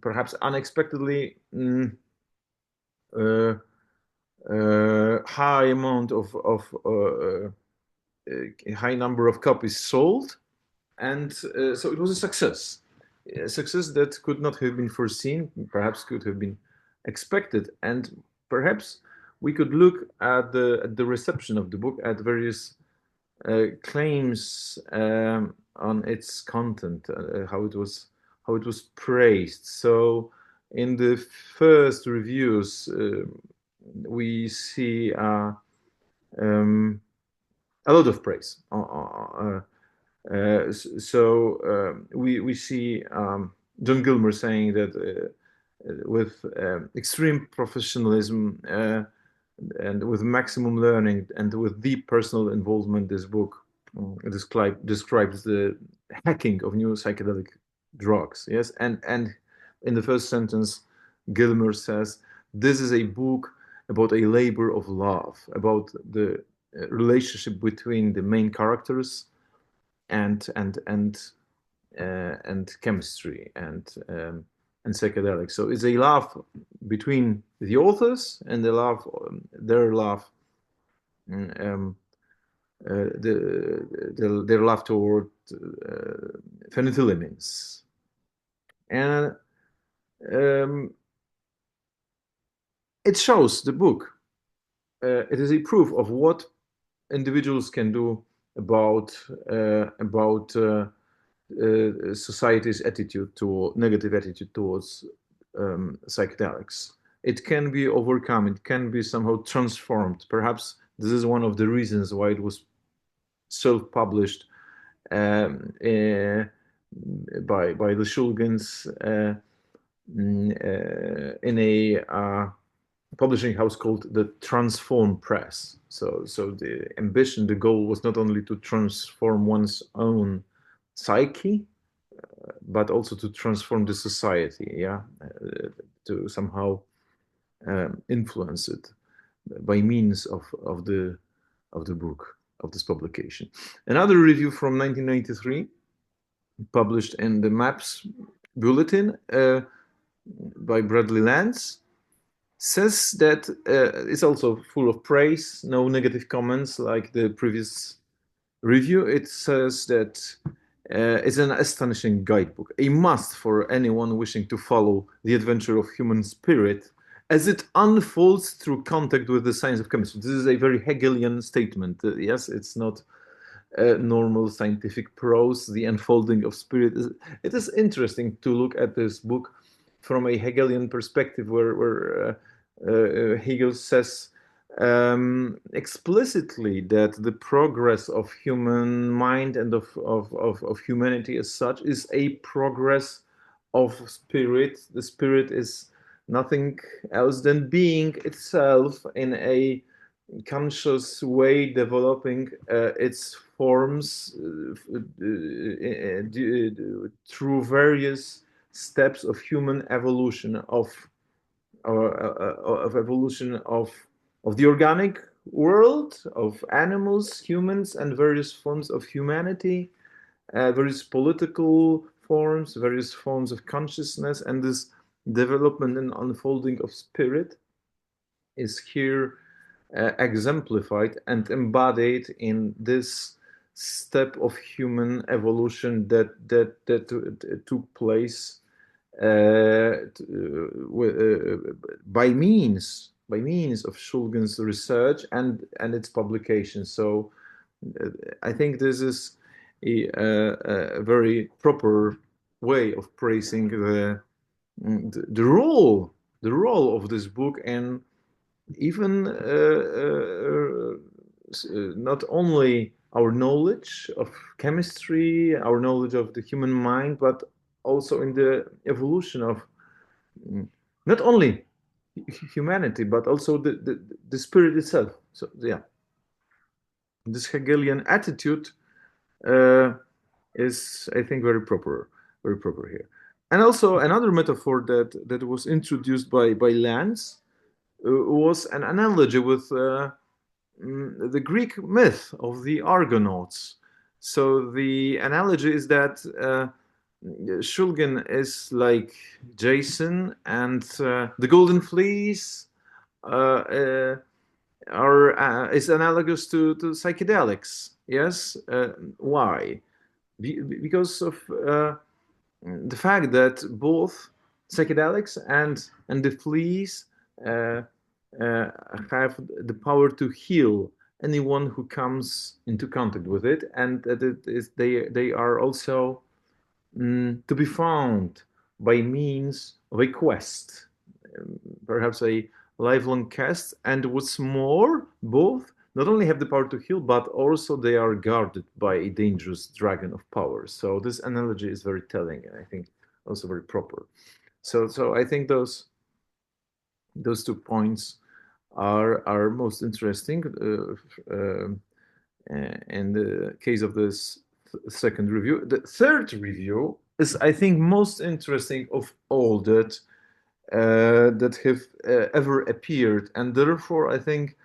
perhaps unexpectedly, high amount of high number of copies sold, and so it was a success. A success that could not have been foreseen, perhaps could have been expected, and perhaps we could look at the reception of the book, at various claims on its content, how it was praised. So in the first reviews, we see a lot of praise. We see John Gilmer saying that with extreme professionalism and with maximum learning and with deep personal involvement, this book describes the hacking of new psychedelic drugs. Yes, and in the first sentence, Gilmer says, "This is a book about a labor of love, about the relationship between the main characters and chemistry and psychedelics." So it's a love between the authors and their love their love toward phenethylamines, and it shows, the book, it is a proof of what individuals can do about society's attitude to negative attitude towards psychedelics. It can be overcome. It can be somehow transformed. Perhaps this is one of the reasons why it was self-published by the Shulgins in a publishing house called the Transform Press. So the ambition, the goal was not only to transform one's own psyche, but also to transform the society, to somehow influence it. by means of the book, of this publication. Another review from 1993, published in the MAPS Bulletin by Bradley Lance, says that it's also full of praise, no negative comments like the previous review. It says that it's an astonishing guidebook, a must for anyone wishing to follow the adventure of human spirit as it unfolds through contact with the science of chemistry. This is a very Hegelian statement. Yes, it's not normal scientific prose, the unfolding of spirit. It is interesting to look at this book from a Hegelian perspective, where Hegel says explicitly that the progress of human mind and of humanity as such is a progress of spirit. The spirit is nothing else than being itself in a conscious way, developing its forms through various steps of human evolution, of evolution of the organic world, of animals, humans, and various forms of humanity, various political forms, various forms of consciousness, and this development and unfolding of spirit is here exemplified and embodied in this step of human evolution that took place by means of Shulgin's research and its publication. So I think this is a very proper way of praising the role of this book, and even not only our knowledge of chemistry, our knowledge of the human mind, but also in the evolution of not only humanity, but also the spirit itself. So yeah, this Hegelian attitude is, I think, very proper here. And also another metaphor that was introduced by Lance was an analogy with the Greek myth of the Argonauts. So the analogy is that Shulgin is like Jason, and the Golden Fleece is analogous to psychedelics. Yes, why? Because of the fact that both psychedelics and the fleece have the power to heal anyone who comes into contact with it, and that they are also to be found by means of a quest, perhaps a lifelong quest. And what's more, both not only have the power to heal, but also they are guarded by a dangerous dragon of power. So this analogy is very telling, and I think also very proper. So I think those 2 points are most interesting in the case of this second review. The third review is, I think, most interesting of all that have ever appeared, and therefore I think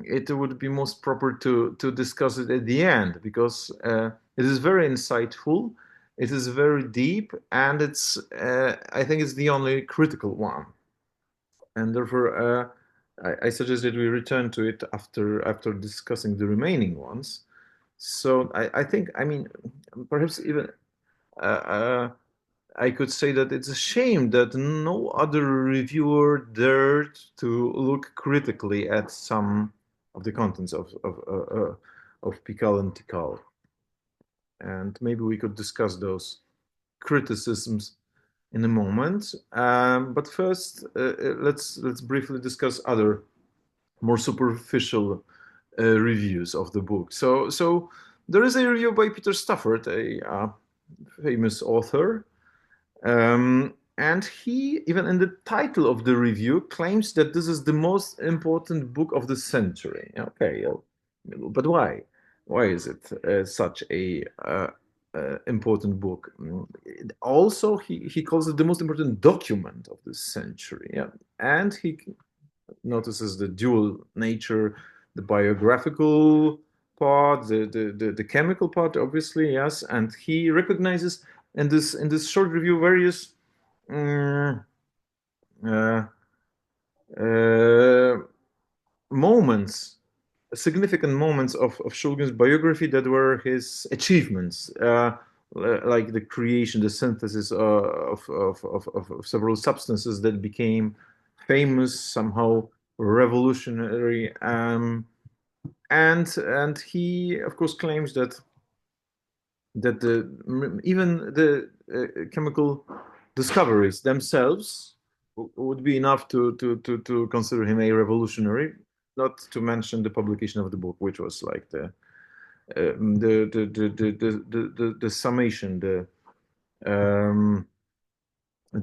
it would be most proper to discuss it at the end, because it is very insightful, it is very deep, and it's I think it's the only critical one, and therefore I suggest that we return to it after discussing the remaining ones. So I think, I mean, perhaps even I could say that it's a shame that no other reviewer dared to look critically at some of the contents of PIHKAL and TIHKAL, and maybe we could discuss those criticisms in a moment. But first, let's briefly discuss other more superficial reviews of the book. So there is a review by Peter Stafford, a famous author, and he, even in the title of the review, claims that this is the most important book of the century. Okay, but why? Why is it such a important book? Also, he calls it the most important document of the century. Yeah, and he notices the dual nature, the biographical part, the chemical part, obviously, yes, and he recognizes in this short review various moments, significant moments of Shulgin's biography that were his achievements, like the creation, the synthesis of several substances that became famous, somehow revolutionary, and he, of course, claims that even the chemical discoveries themselves would be enough to consider him a revolutionary, not to mention the publication of the book, which was like the summation, the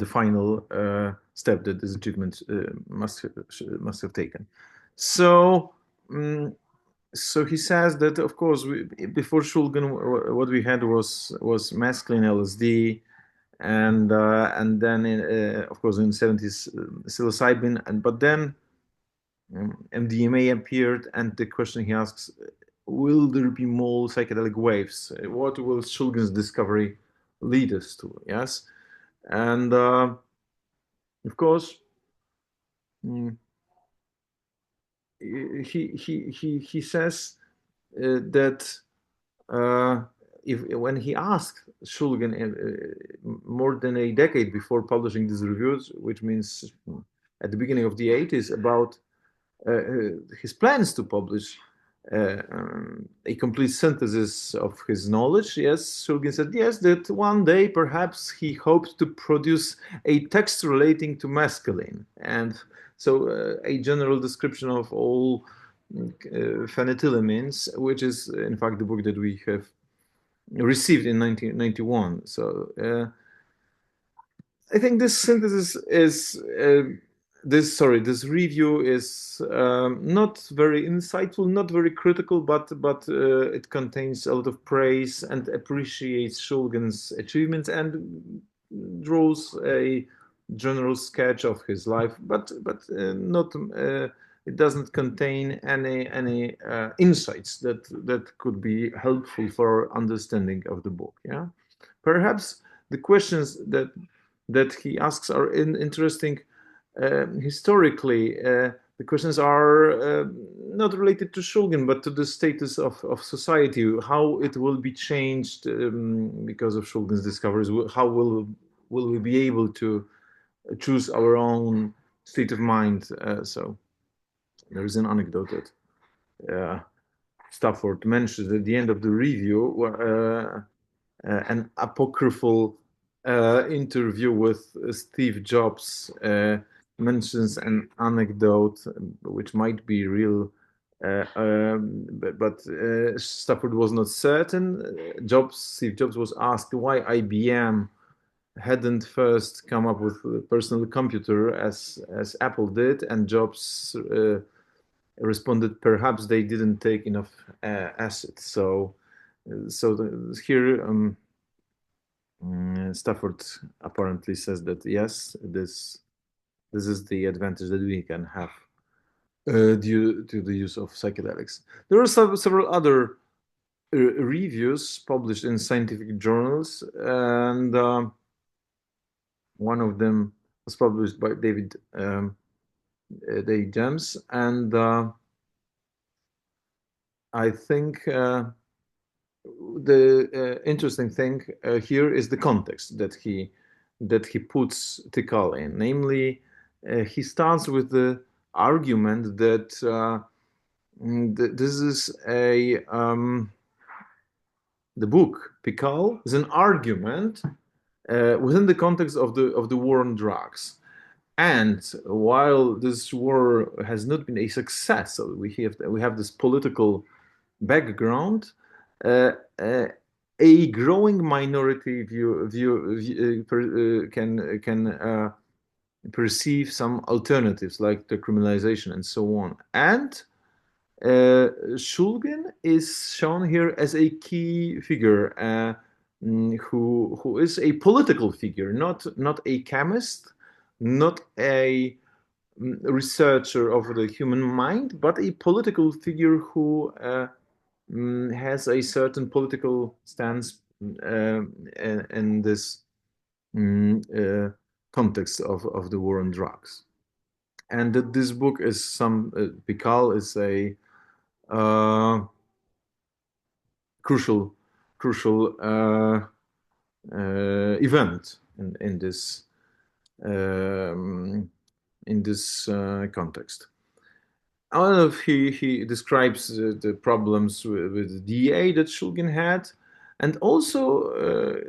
final step that this achievement must have taken. So so he says that, of course, before Shulgin, what we had was mescaline, LSD, and then of course in the 70s psilocybin, but then MDMA appeared, and the question he asks, will there be more psychedelic waves? What will Shulgin's discovery lead us to? Yes, and of course he says that when he asked Shulgin more than a decade before publishing these reviews, which means at the beginning of the 80s, about his plans to publish a complete synthesis of his knowledge, yes, Shulgin said yes, that one day perhaps he hoped to produce a text relating to mescaline, and so a general description of all phenethylamines, which is in fact the book that we have received in 1991. So I think this synthesis is this review is not very insightful, not very critical, but it contains a lot of praise and appreciates Shulgin's achievements and draws a general sketch of his life, but not it doesn't contain any insights that could be helpful for understanding of the book. Yeah, perhaps the questions that he asks are interesting historically. The questions are not related to Shulgin, but to the status of society, how it will be changed because of Shulgin's discoveries. How will we be able to choose our own state of mind? So there is an anecdote that Stafford mentions at the end of the review, an apocryphal interview with Steve Jobs mentions an anecdote which might be real, but Stafford was not certain. Steve Jobs was asked why IBM hadn't first come up with a personal computer as Apple did, and Jobs responded, perhaps they didn't take enough assets. So here Stafford apparently says that yes, this is the advantage that we can have due to the use of psychedelics. There are several other reviews published in scientific journals, and one of them was published by David James, and I think the interesting thing here is the context that he puts TIHKAL in. Namely, he starts with the argument that this is the book PIHKAL is an argument within the context of the war on drugs. And while this war has not been a success, so we have this political background, a growing minority can perceive some alternatives like the criminalization and so on. And Shulgin is shown here as a key figure who is a political figure, not a chemist, not a researcher of the human mind, but a political figure who has a certain political stance in this context of the war on drugs. And that this book is PIHKAL is a crucial event in this context. I don't know if he describes the problems with DA that Shulgin had, and also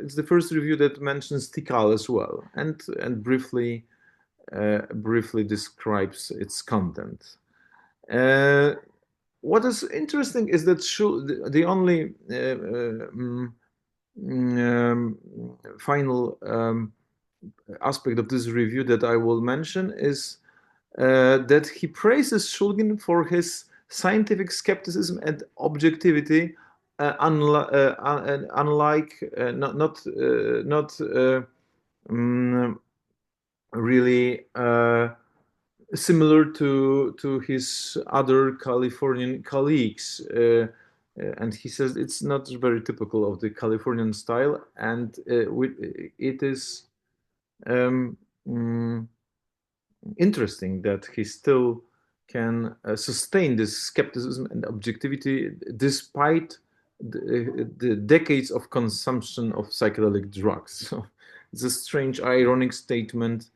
it's the first review that mentions TIHKAL as well, and briefly describes its content. What is interesting is that the only final aspect of this review that I will mention is that he praises Shulgin for his scientific skepticism and objectivity, unlike not really similar to his other Californian colleagues. And he says it's not very typical of the Californian style, and it is interesting that he still can sustain this skepticism and objectivity despite the decades of consumption of psychedelic drugs. So it's a strange, ironic statement,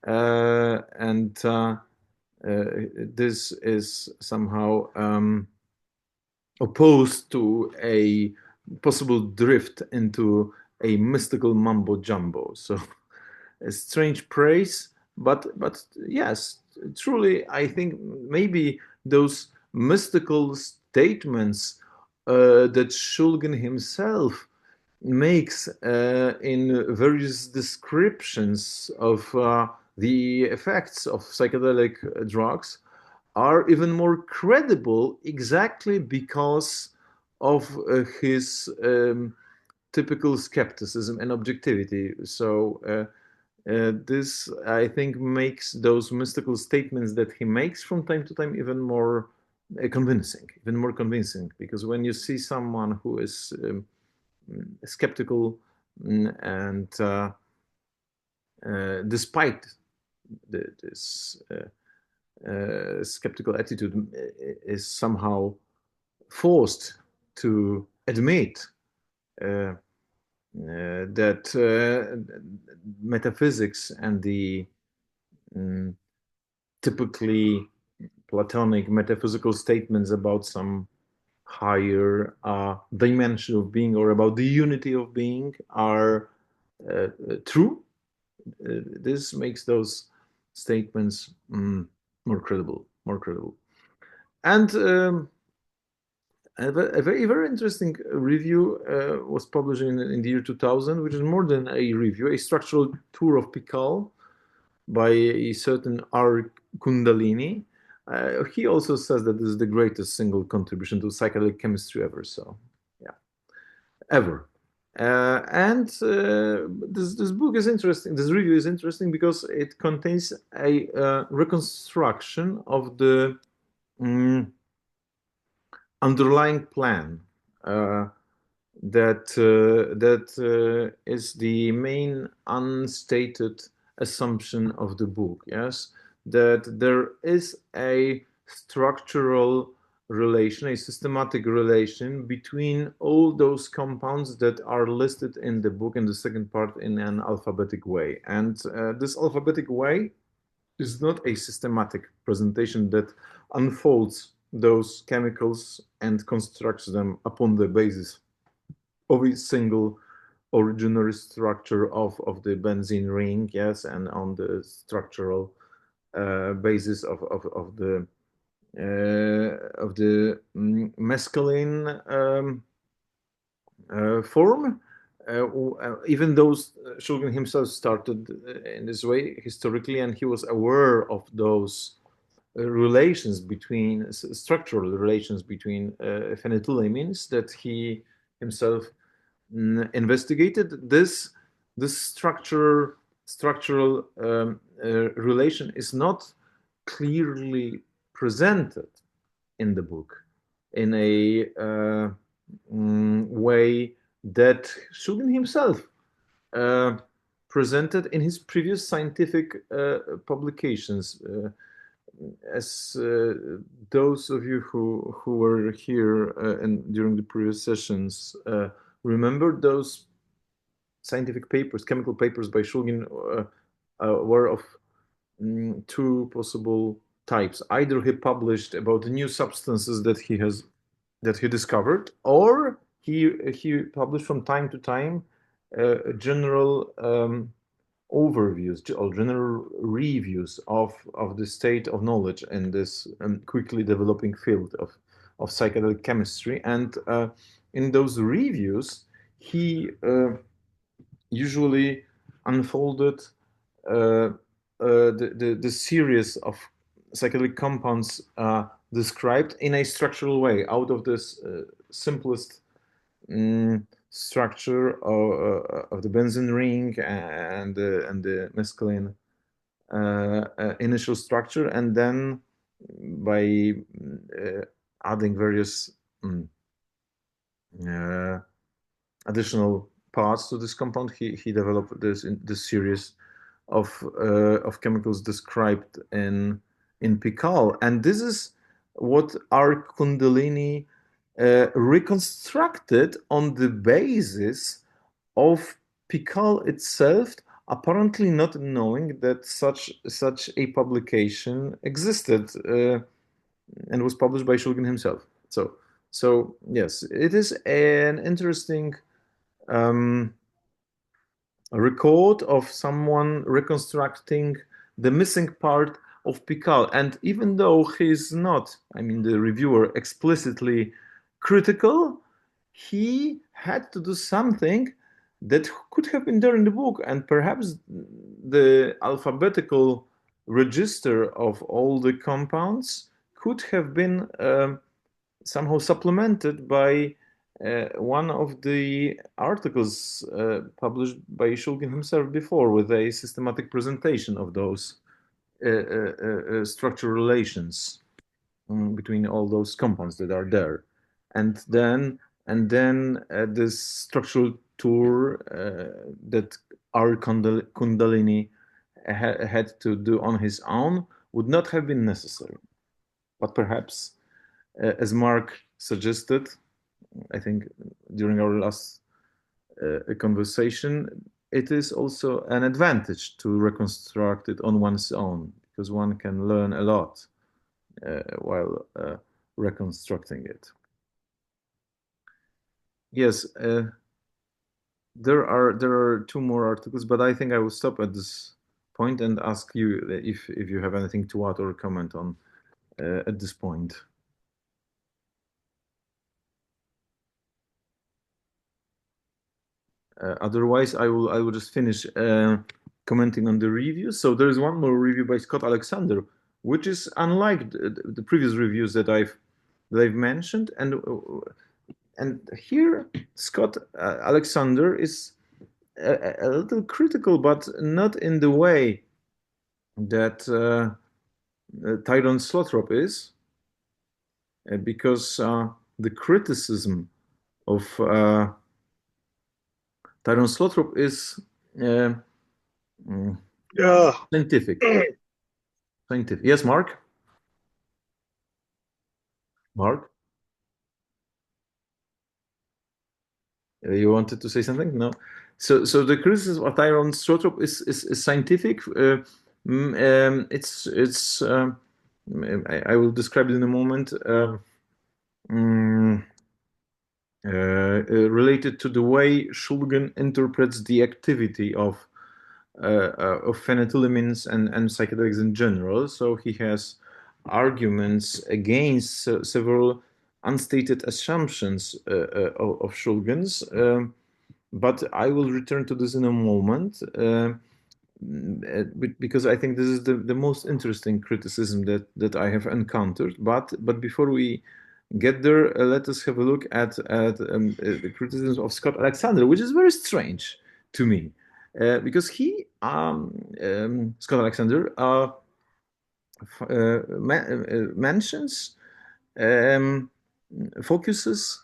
and this is somehow opposed to a possible drift into a mystical mumbo jumbo. So a strange praise, but yes, truly, I think maybe those mystical statements that Shulgin himself makes in various descriptions of the effects of psychedelic drugs are even more credible exactly because of his typical skepticism and objectivity. So this, I think, makes those mystical statements that he makes from time to time even more convincing, because when you see someone who is skeptical and despite this skeptical attitude is somehow forced to admit that metaphysics and the typically Platonic metaphysical statements about some higher dimension of being or about the unity of being are true. This makes those statements more credible. And a very interesting review was published in the year 2000, which is more than a review, a structural tour of PIHKAL by a certain R. Kundalini. He also says that this is the greatest single contribution to psychedelic chemistry ever. So, yeah, ever. And this book is interesting. This review is interesting because it contains a reconstruction of the underlying plan that is the main unstated assumption of the book. Yes, that there is a structural relation, a systematic relation between all those compounds that are listed in the book in the second part in an alphabetic way. And this alphabetic way is not a systematic presentation that unfolds those chemicals and constructs them upon the basis of a single original structure of the benzene ring, yes, and on the structural basis of the mescaline form. Even though Shulgin himself started in this way historically, and he was aware of those relations between structural relations between phenethylamines that he himself investigated. This structural relation is not clearly presented in the book in a way that Shulgin himself presented in his previous scientific publications. As those of you who were here during the previous sessions remember, those scientific papers, chemical papers by Shulgin, were of two possible types. Either he published about the new substances that he discovered, or he published from time to time general overviews or general reviews of the state of knowledge in this quickly developing field of psychedelic chemistry. And in those reviews, he usually unfolded the series of psychedelic compounds described in a structural way out of this simplest structure of the benzene ring and the mescaline initial structure, and then by adding various additional parts to this compound, he developed this series of chemicals described in PIHKAL, and this is what our Kundalini reconstructed on the basis of PIHKAL itself, apparently not knowing that such a publication existed and was published by Shulgin himself. So yes, it is an interesting record of someone reconstructing the missing part of PIHKAL. And even though he's not, I mean, the reviewer, explicitly critical, he had to do something that could have been there in the book, and perhaps the alphabetical register of all the compounds could have been somehow supplemented by one of the articles published by Shulgin himself before, with a systematic presentation of those structural relations between all those compounds that are there, and then this structural tour that our Kundalini had to do on his own would not have been necessary. But perhaps, as Mark suggested, I think during our last conversation, it is also an advantage to reconstruct it on one's own, because one can learn a lot while reconstructing it. Yes, there are two more articles, but I think I will stop at this point and ask you if you have anything to add or comment on at this point. Otherwise, I will just finish commenting on the review. So there is one more review by Scott Alexander, which is unlike the previous reviews that I've mentioned, and here Scott Alexander is a little critical, but not in the way that Tyrone Slothrop is, because the criticism of Tyrone Slothrop is scientific. Scientific. Yes, Mark? Mark? You wanted to say something? No. So the criticism of Tyrone Slothrop is scientific. It's I will describe it in a moment. Related to the way Shulgin interprets the activity of phenethylamines and psychedelics in general. So he has arguments against several unstated assumptions of Shulgin's, but I will return to this in a moment, because I think this is the most interesting criticism that I have encountered. But before we get there, let us have a look at the criticisms of Scott Alexander, which is very strange to me, because he, Scott Alexander, mentions, focuses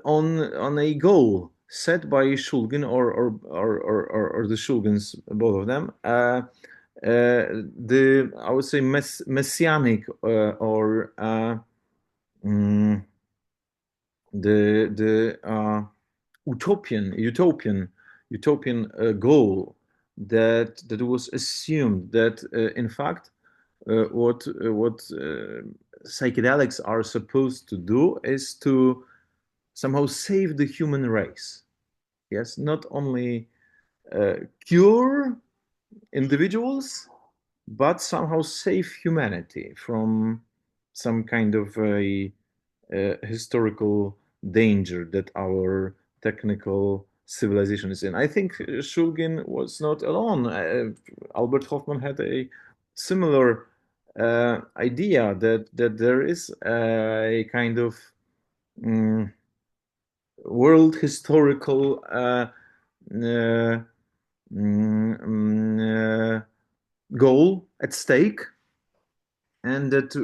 on a goal set by Shulgin or the Shulgins, both of them. I would say messianic or the utopian goal that was assumed that in fact what psychedelics are supposed to do is to somehow save the human race. Yes, not only cure individuals, but somehow save humanity from some kind of a historical danger that our technical civilization is in. I think Shulgin was not alone. Albert Hoffman had a similar idea that there is a kind of world historical goal at stake, and that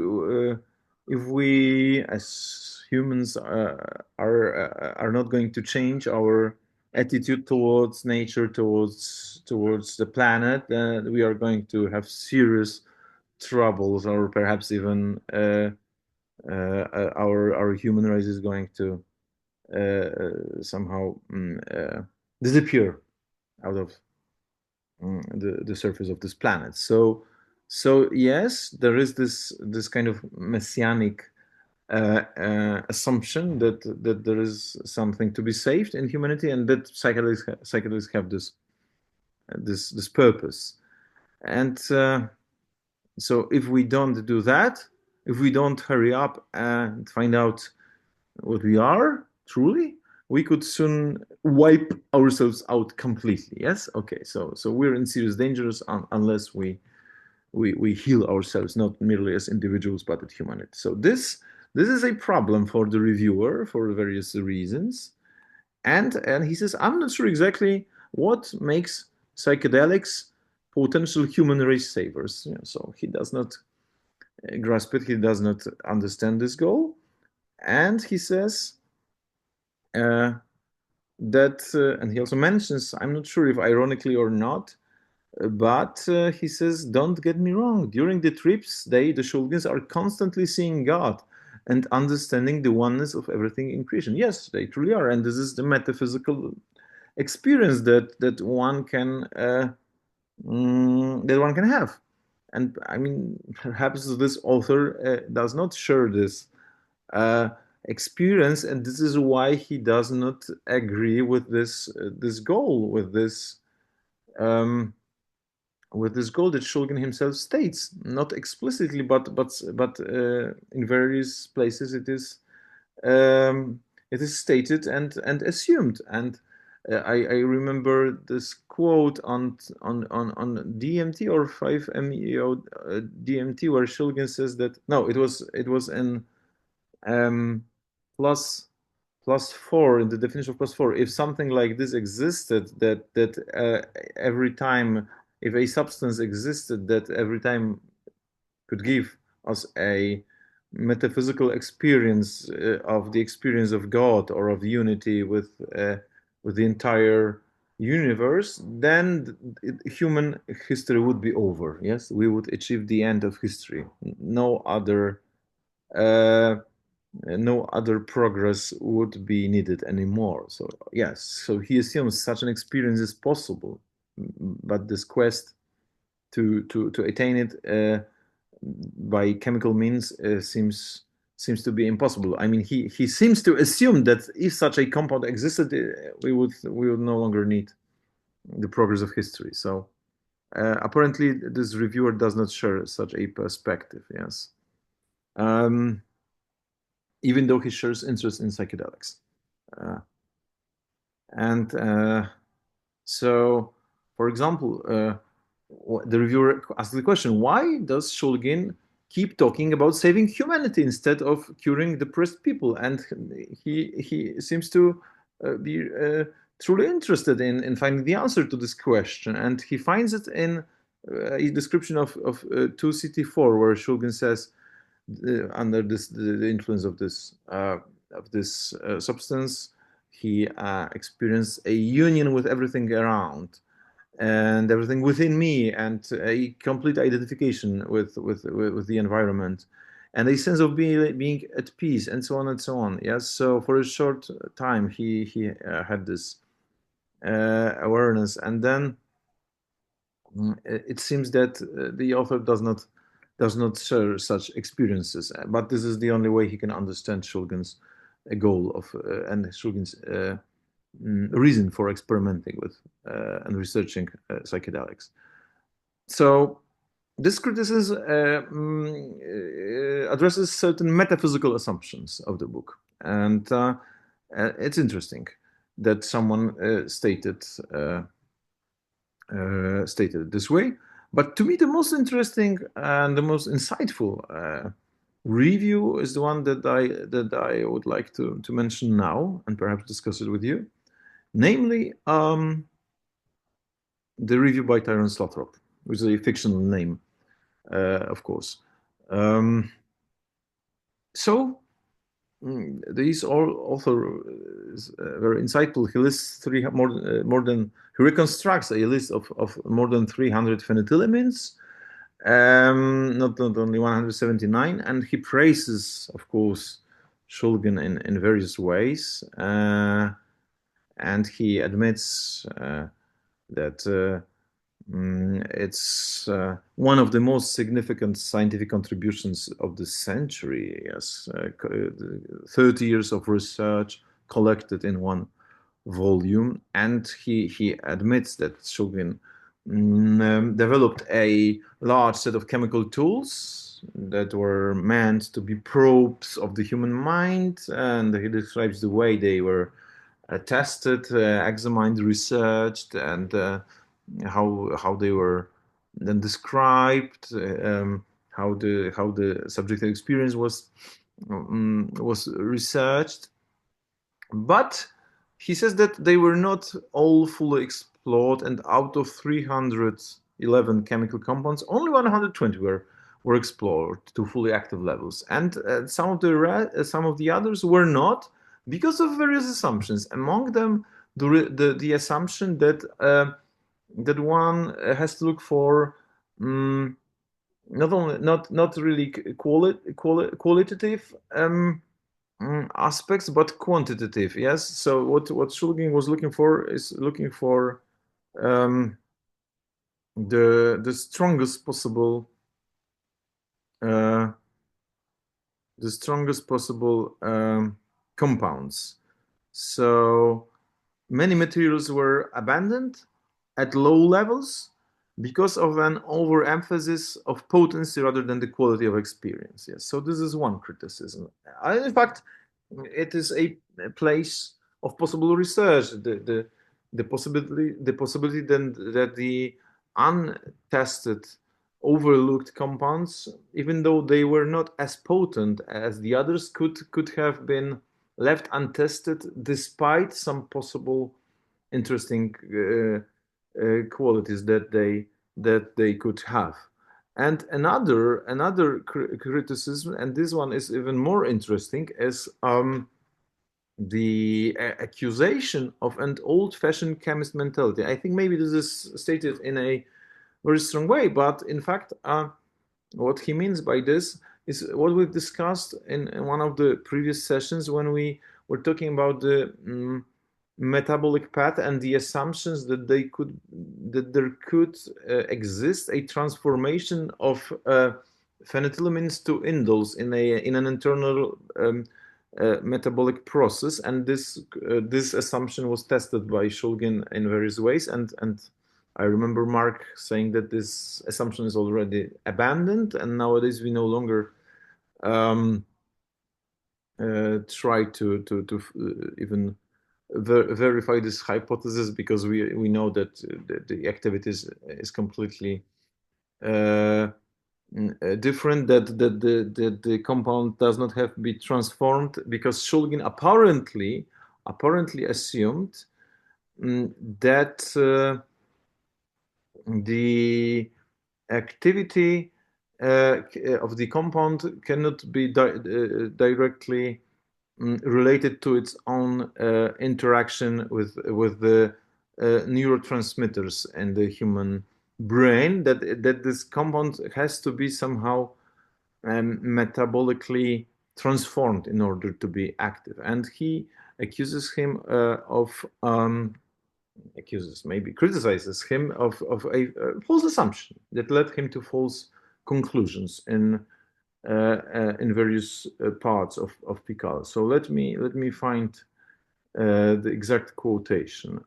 if we as humans are not going to change our attitude towards nature, towards the planet, then we are going to have serious troubles, or perhaps even our human race is going to somehow disappear out of the surface of this planet. So yes, there is this kind of messianic assumption that there is something to be saved in humanity, and that psychedelics have this purpose. And so if we don't do that, if we don't hurry up and find out what we are truly, we could soon wipe ourselves out completely. Yes. Okay. So we're in serious dangers unless we heal ourselves, not merely as individuals but as humanity. So this is a problem for the reviewer for various reasons, and he says, I'm not sure exactly what makes psychedelics potential human race savers. Yeah, so he does not grasp it. He does not understand this goal, and he says that, and he also mentions, I'm not sure if ironically or not, but he says, don't get me wrong, during the trips, the Shulgins are constantly seeing God and understanding the oneness of everything in creation. Yes, they truly are, and this is the metaphysical experience that one can have. And I mean, perhaps this author does not share this experience, and this is why he does not agree with this goal, with this goal that Shulgin himself states, not explicitly, but in various places it is stated and assumed. And I remember this quote on DMT or 5-MeO DMT, where Shulgin says that it was in plus 4, in the definition of plus 4. If something like this existed, that every time, if a substance existed that every time could give us a metaphysical experience of the experience of God or of unity with the entire universe, then human history would be over. Yes, we would achieve the end of history. No other progress would be needed anymore. So yes, so he assumes such an experience is possible, but this quest to attain it by chemical means seems to be impossible. I mean, he seems to assume that if such a compound existed, we would no longer need the progress of history. So apparently, this reviewer does not share such a perspective. Yes. Even though he shares interest in psychedelics. So, for example, the reviewer asked the question, why does Shulgin keep talking about saving humanity instead of curing depressed people? And he seems to be truly interested in finding the answer to this question. And he finds it in a description of 2CT4, where Shulgin says, under the influence of this substance, he experienced a union with everything around and everything within me, and a complete identification with the environment, and a sense of being at peace, and so on and so on. Yes, so for a short time he had this awareness, and then it seems that the author does not share such experiences, but this is the only way he can understand Shulgin's goal of and Shulgin's reason for experimenting with and researching psychedelics. So this criticism addresses certain metaphysical assumptions of the book, and it's interesting that someone stated it this way. But to me, the most interesting and the most insightful review is the one that I would like to mention now, and perhaps discuss it with you. Namely, the review by Tyrone Slothrop, which is a fictional name, of course. So this author is very insightful. He lists he reconstructs a list of more than 300 phenethylamines, not only 179, and he praises, of course, Shulgin in various ways. And he admits that it's one of the most significant scientific contributions of the century. Yes, 30 years of research collected in one volume, and he admits that Shulgin developed a large set of chemical tools that were meant to be probes of the human mind, and he describes the way they were tested, examined, researched, and how they were then described, how the subjective experience was researched. But he says that they were not all fully explored, and out of 311 chemical compounds, only 120 were explored to fully active levels, and some of the others were not, because of various assumptions. Among them, the assumption that one has to look for not really qualitative aspects, but quantitative. Yes. So what Shulgin was looking for is the strongest possible compounds. So many materials were abandoned at low levels because of an overemphasis of potency rather than the quality of experience. Yes. So this is one criticism. In fact, it is a place of possible research. The possibility then that the untested, overlooked compounds, even though they were not as potent as the others, could have been left untested despite some possible interesting qualities that they could have. And another criticism, and this one is even more interesting, is the accusation of an old-fashioned chemist mentality. I think maybe this is stated in a very strong way, but in fact, what he means by this is what we've discussed in one of the previous sessions when we were talking about the metabolic path and the assumptions that there could exist a transformation of phenethylamines to indoles in an internal metabolic process, and this assumption was tested by Shulgin in various ways, and I remember Mark saying that this assumption is already abandoned, and nowadays we no longer try to even verify this hypothesis, because we know that the activity is completely different, that the compound does not have to be transformed, because Shulgin apparently assumed that the activity of the compound cannot be directly related to its own interaction with the neurotransmitters in the human brain, that this compound has to be somehow metabolically transformed in order to be active. And he accuses him criticizes him of a false assumption that led him to false conclusions in various parts of PIHKAL. So let me find the exact quotation.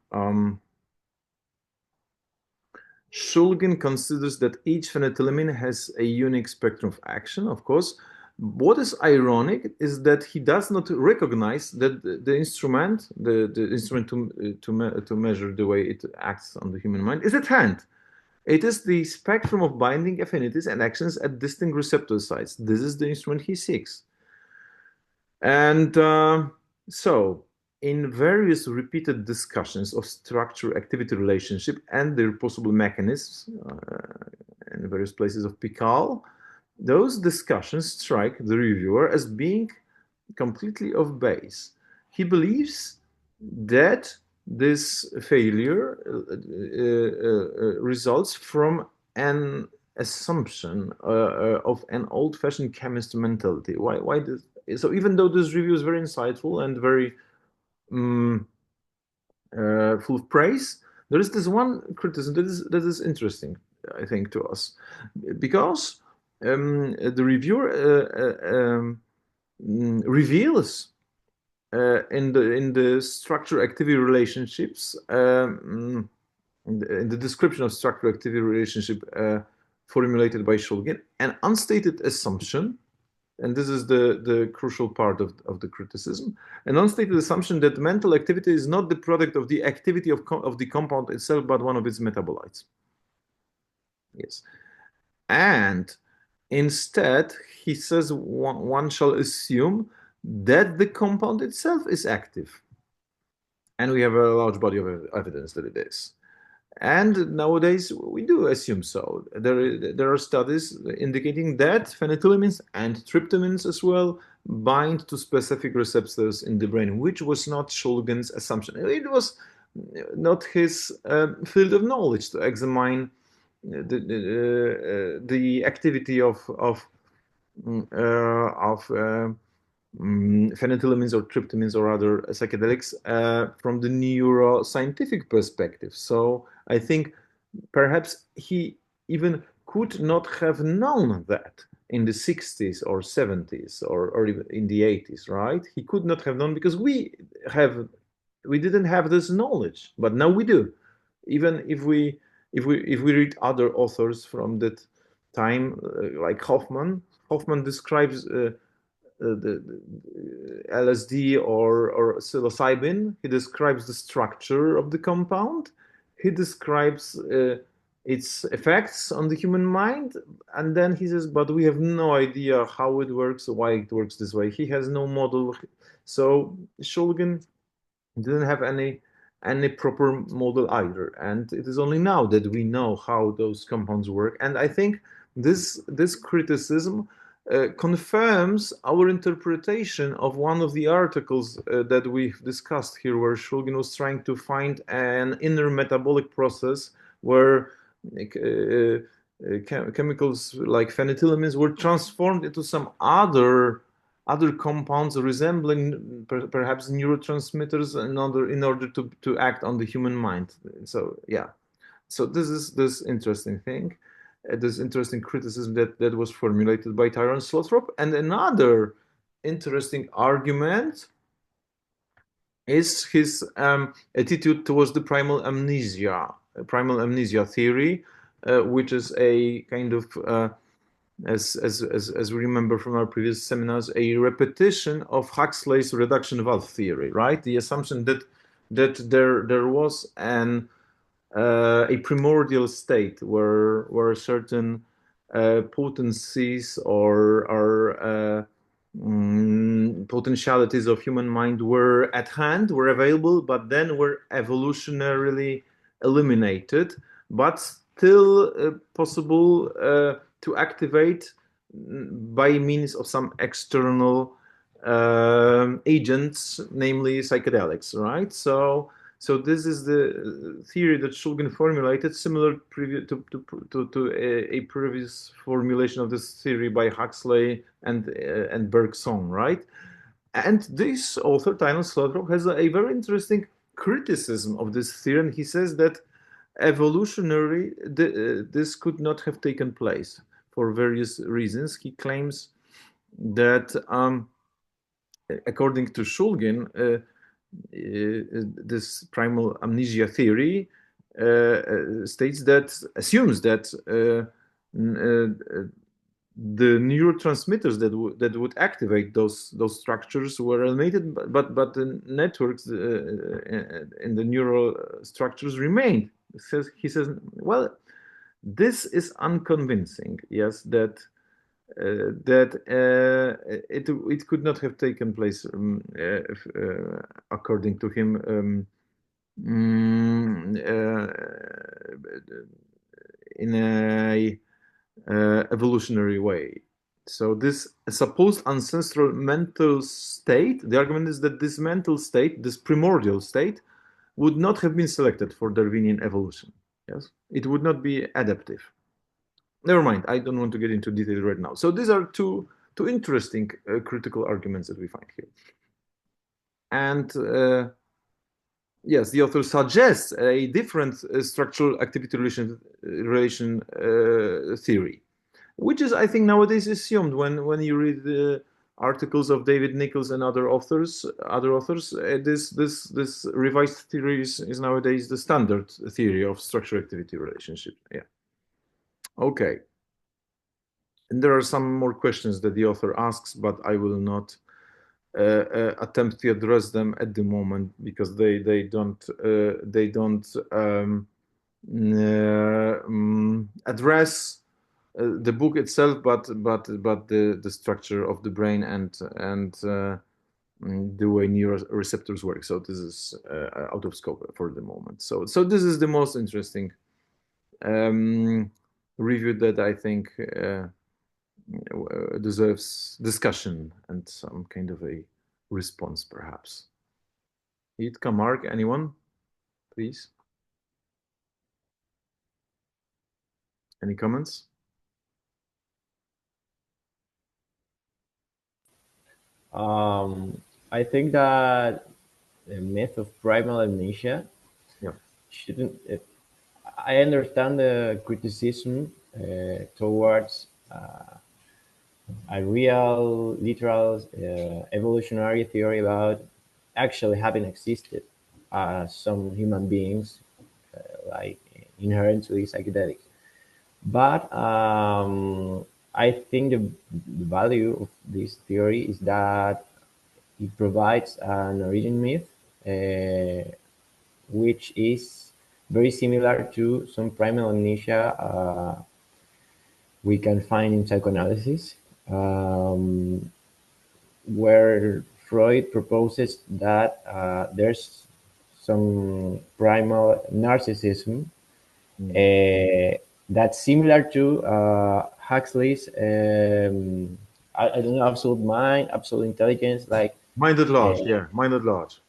Shulgin considers that each phenethylamine has a unique spectrum of action, of course. What is ironic is that he does not recognize that the instrument to measure the way it acts on the human mind is at hand. It is the spectrum of binding affinities and actions at distinct receptor sites. This is the instrument he seeks. And so, in various repeated discussions of structure-activity relationship and their possible mechanisms in various places of PIHKAL, those discussions strike the reviewer as being completely off base. He believes that this failure results from an assumption of an old-fashioned chemist mentality. Why this? So even though this review is very insightful and very full of praise, there is this one criticism that is interesting, I think, to us, because the reviewer reveals in the structure-activity relationships, in the description of structure-activity relationship formulated by Shulgin, an unstated assumption. And this is the crucial part of the criticism. An unstated assumption that mental activity is not the product of the activity of the compound itself, but one of its metabolites. Yes. And instead, he says one shall assume that the compound itself is active. And we have a large body of evidence that it is. And nowadays, we do assume so. There are studies indicating that phenethylamines and tryptamines as well bind to specific receptors in the brain, which was not Shulgin's assumption. It was not his field of knowledge to examine the activity of phenethylamines or tryptamines or other psychedelics from the neuroscientific perspective. So I think perhaps he even could not have known that in the 60s or 70s or even in the 80s, right? He could not have known because we didn't have this knowledge, but now we do. Even if we read other authors from that time, like Hoffman describes the LSD or psilocybin. He describes the structure of the compound. He describes its effects on the human mind, and then he says, but we have no idea how it works, why it works this way. He has no model. So Shulgin didn't have any proper model either, and it is only now that we know how those compounds work. And I think this criticism confirms our interpretation of one of the articles that we've discussed here, where Shulgin was trying to find an inner metabolic process where chemicals like phenethylamines were transformed into some other compounds resembling perhaps neurotransmitters in order to act on the human mind. So yeah, so this is this interesting thing. This interesting criticism that was formulated by Tyrone Slothrop. And another interesting argument is his attitude towards the primal amnesia theory, which is a kind of, as we remember from our previous seminars, a repetition of Huxley's reduction valve theory, right? The assumption that there was a primordial state where certain potencies or potentialities of human mind were at hand, were available, but then were evolutionarily eliminated. But still possible to activate by means of some external agents, namely psychedelics, right? So this is the theory that Shulgin formulated, similar to a previous formulation of this theory by Huxley and Bergson, right? And this author, Tyler Slothrop, has a very interesting criticism of this theory, and he says that evolutionary this could not have taken place for various reasons. He claims that according to Shulgin, this primal amnesia theory assumes that the neurotransmitters that would activate those structures were eliminated, but the networks in the neural structures remained. He says, well, this is unconvincing. Yes, that it could not have taken place according to him in a evolutionary way. So this supposed ancestral mental state, the argument is that this mental state, this primordial state, would not have been selected for Darwinian evolution. Yes, it would not be adaptive. Never mind, I don't want to get into detail right now. So these are two interesting critical arguments that we find here. And yes, the author suggests a different structural activity relation theory, which is, I think, nowadays assumed when you read the articles of David Nichols and other authors. This revised theory is nowadays the standard theory of structural activity relationship. Yeah. Okay. And there are some more questions that the author asks, but I will not attempt to address them at the moment because they don't address the book itself, but the structure of the brain and the way neuroreceptors work. So this is out of scope for the moment. So this is the most interesting review that I think deserves discussion and some kind of a response, perhaps. Yitka, Mark, anyone, please? Any comments? I think that the myth of primal amnesia shouldn't. I understand the criticism towards a real, literal, evolutionary theory about actually having existed some human beings, like inherently psychedelic. But I think the value of this theory is that it provides an origin myth, which is very similar to some primal amnesia we can find in psychoanalysis, where Freud proposes that there's some primal narcissism that's similar to Huxley's I don't know, absolute mind, absolute intelligence, like mind at large, mind at large,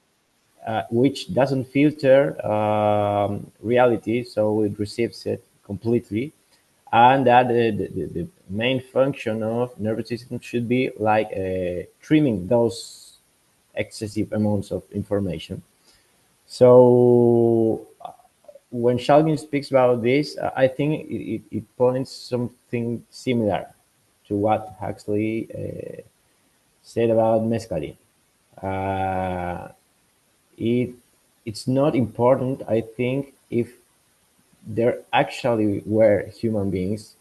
which doesn't filter reality, so it receives it completely, and that the main function of nervous system should be like trimming those excessive amounts of information. So when Shulgin speaks about this, I think it points something similar to what Huxley said about mescaline. It's not important, I think, if there actually were human beings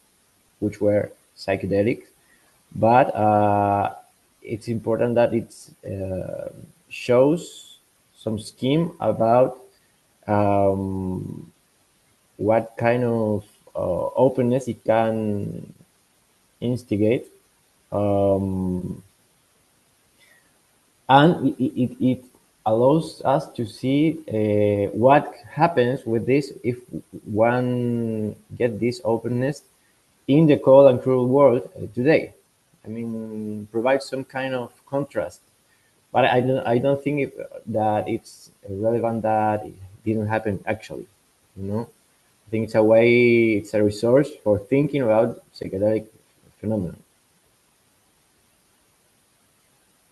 which were psychedelic, but it's important that it shows some scheme about what kind of openness it can instigate, and allows us to see what happens with this if one get this openness in the cold and cruel world today. I mean, provide some kind of contrast. But I don't think that it's relevant that it didn't happen actually. You know, I think it's a way, it's a resource for thinking about psychedelic phenomena.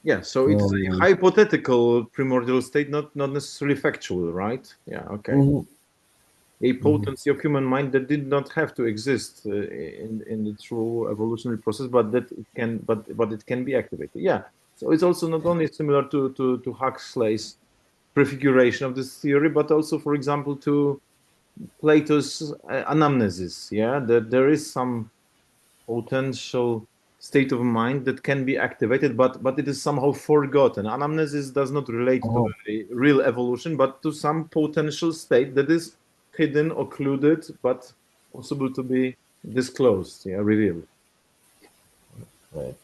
Yeah, so it's a hypothetical primordial state, not necessarily factual, right? Yeah, okay. Mhm. A potency of human mind that did not have to exist in the true evolutionary process, but that it can, but it can be activated. Yeah. So it's also not only similar to Huxley's prefiguration of this theory, but also, for example, to Plato's anamnesis. Yeah, that there is some potential state of mind that can be activated, but it is somehow forgotten. Anamnesis does not relate to a real evolution, but to some potential state that is hidden, occluded, but possible to be disclosed, yeah, revealed. Right.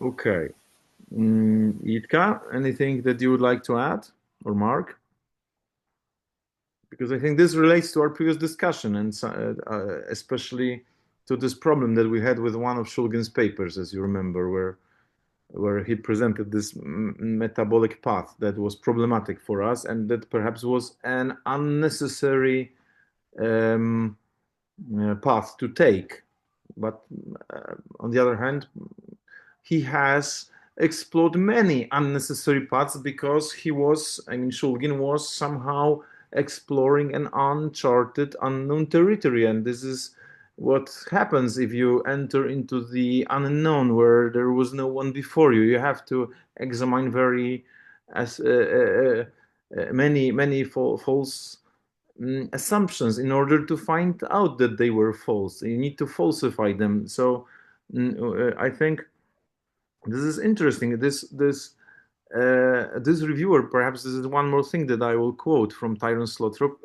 Okay. Yitka, anything that you would like to add, or Mark? Because I think this relates to our previous discussion, and especially to this problem that we had with one of Shulgin's papers, as you remember, where he presented this metabolic path that was problematic for us, and that perhaps was an unnecessary path to take. But on the other hand, he has explored many unnecessary paths because he was, I mean, Shulgin was somehow exploring an uncharted, unknown territory. And this is what happens if you enter into the unknown where there was no one before you. You have to examine very many false assumptions in order to find out that they were false. You need to falsify them. So I think this is interesting. This reviewer, perhaps this is one more thing that I will quote from Tyrone Slothrop,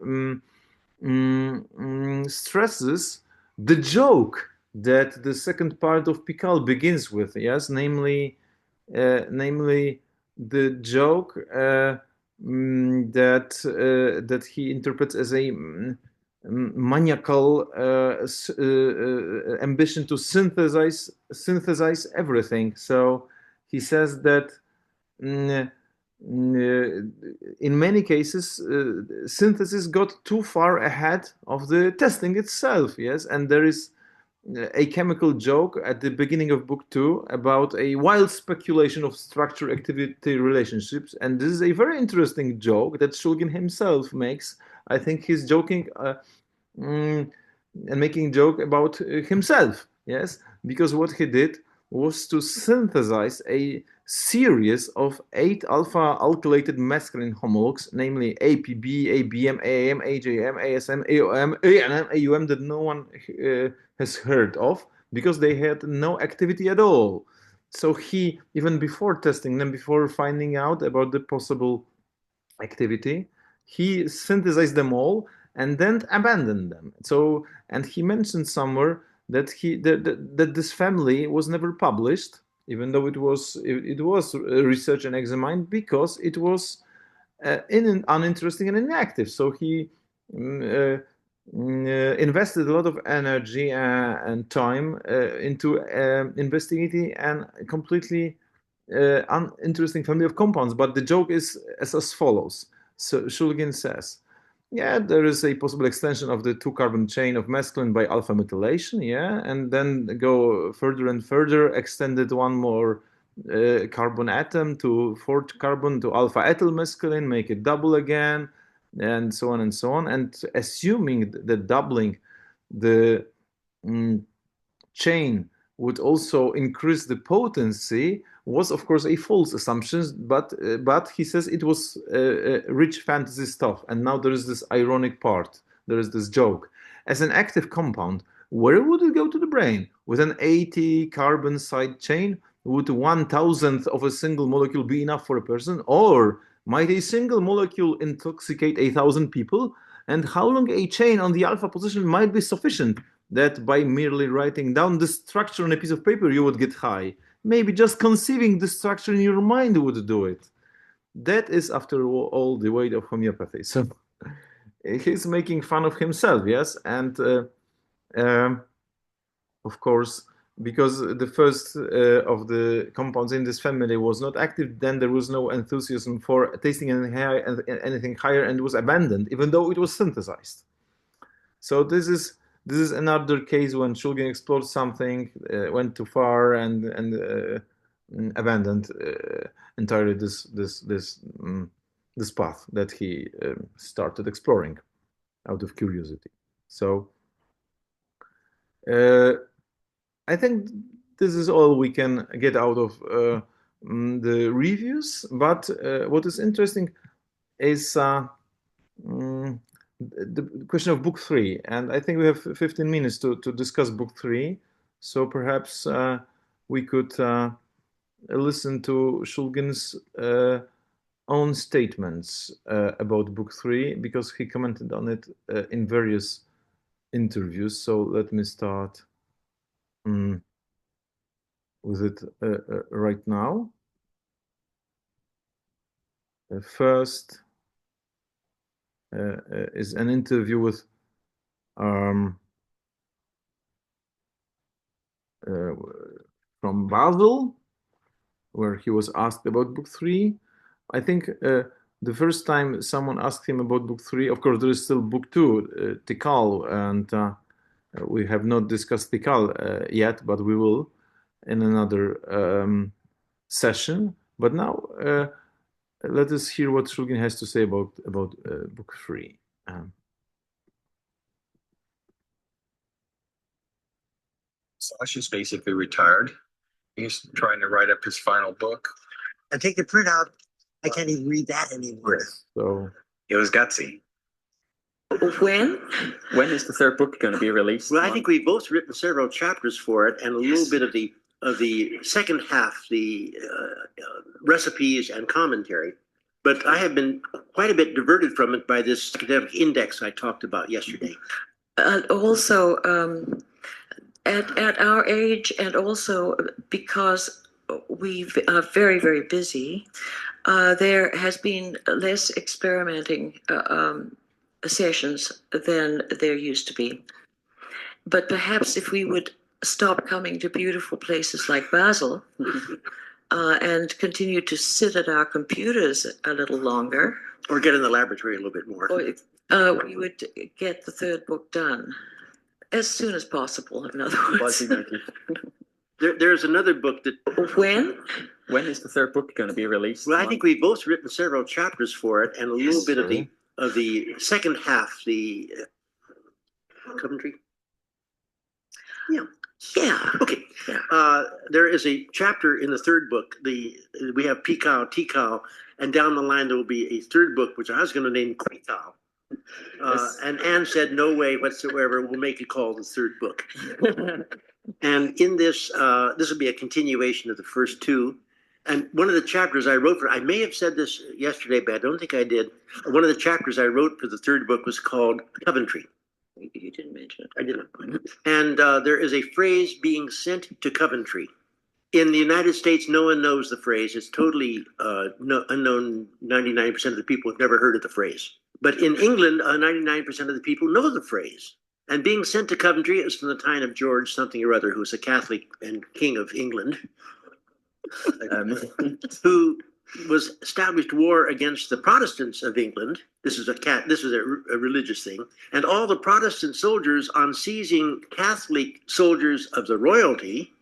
stresses the joke that the second part of PIHKAL begins with. Yes, namely the joke that he interprets as a maniacal ambition to synthesize everything. So he says that in many cases synthesis got too far ahead of the testing itself. Yes, and there is a chemical joke at the beginning of book 2 about a wild speculation of structure activity relationships, and this is a very interesting joke that Shulgin himself makes. I think he's joking and making joke about himself, yes, because what he did was to synthesize a series of 8 alpha alkylated mescaline homologues, namely APB, ABM, AAM, AJM, ASM, AOM, ANM, AUM, that no one has heard of because they had no activity at all. So he, even before testing them, before finding out about the possible activity, he synthesized them all and then abandoned them. So, and he mentioned somewhere that that this family was never published, even though it was researched and examined, because it was uninteresting and inactive. So he invested a lot of energy and time into investigating and completely uninteresting family of compounds. But the joke is as follows. So Shulgin says, yeah, there is a possible extension of the 2-carbon chain of mescaline by alpha methylation, yeah, and then go further and further, extended one more carbon atom to 4th carbon to alpha ethyl mescaline, make it double again, and so on and so on. And assuming that doubling the chain would also increase the potency was, of course, a false assumption, but he says it was rich fantasy stuff. And now there is this ironic part. There is this joke. As an active compound, where would it go to the brain? With an 80 carbon side chain, would 1,000th of a single molecule be enough for a person? Or might a single molecule intoxicate 1,000 people? And how long a chain on the alpha position might be sufficient that by merely writing down the structure on a piece of paper you would get high? maybe just conceiving the structure in your mind would do it. That is, after all, the weight of homeopathy. So he's making fun of himself, yes, and of course, because the first of the compounds in this family was not active, then there was no enthusiasm for tasting anything higher, and was abandoned, even though it was synthesized. So this is another case when Shulgin explored something, went too far, and abandoned entirely this path that he started exploring out of curiosity. So I think this is all we can get out of the reviews. But what is interesting is the question of book 3, and I think we have 15 minutes to discuss book 3. So perhaps we could listen to Shulgin's own statements about book 3, because he commented on it in various interviews. So let me start with it right now. First is an interview with from Basel, where he was asked about book 3. I think the first time someone asked him about book 3, of course, there is still book 2, TIHKAL, and we have not discussed TIHKAL yet, but we will in another session. But now let us hear what Shulgin has to say about book 3. Sasha's basically retired. He's trying to write up his final book. I take the printout. I can't even read that anymore. So it was gutsy. When? When is the third book going to be released? Well, I think we've both written several chapters for it, and a little bit of the second half, the recipes and commentary. But I have been quite a bit diverted from it by this psychedelic index I talked about yesterday. Also, at our age, and also because we are very, very busy, there has been less experimenting sessions than there used to be. But perhaps if we would stop coming to beautiful places like Basel and continue to sit at our computers a little longer. Or get in the laboratory a little bit more. We would get the third book done as soon as possible, in other words. There's another book that... When? When is the third book going to be released? Well, I think we've both written several chapters for it, and a little bit of the second half, the commentary. Yeah. Okay. Yeah. There is a chapter in the third book. We have PIHKAL, TIHKAL, and down the line there will be a third book, which I was going to name QUIHKAL. And Anne said, no way whatsoever, we'll make it called the third book. And in this, this will be a continuation of the first two. And one of the chapters I wrote I may have said this yesterday, but I don't think I did. One of the chapters I wrote for the third book was called Coventry. You didn't mention it. I didn't. And there is a phrase, being sent to Coventry. In the United States, no one knows the phrase. It's totally unknown. 99% of the people have never heard of the phrase. But in England, 99% of the people know the phrase. And being sent to Coventry, it was from the time of George something or other, who was a Catholic and King of England, who was established war against the Protestants of England. This is a religious thing. And all the Protestant soldiers, on seizing Catholic soldiers of the royalty,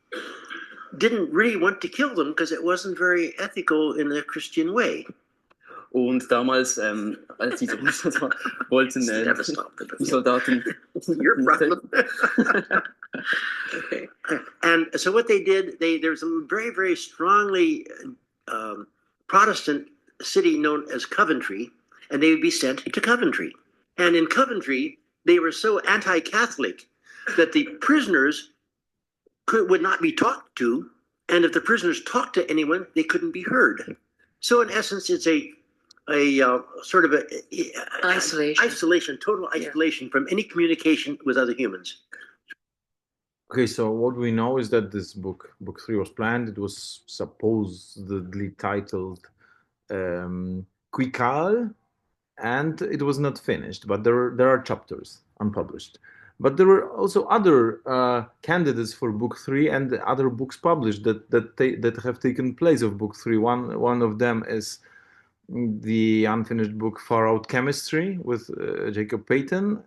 didn't really want to kill them because it wasn't very ethical in the Christian way. Und damals, als die wollten die Soldaten... Your problem. Okay. And so what they did, there's a very, very strongly Protestant city known as Coventry, and they would be sent to Coventry. And in Coventry, they were so anti-Catholic that the prisoners would not be talked to, and if the prisoners talked to anyone, they couldn't be heard. So in essence, it's a sort of isolation, total isolation from any communication with other humans. Okay, so what we know is that this book 3 was planned. It was supposedly titled PIHKAL, and it was not finished, but there are chapters unpublished. But there were also other candidates for book 3 and other books published that have taken place of book 3. One of them is the unfinished book Far Out Chemistry with Jacob Payton,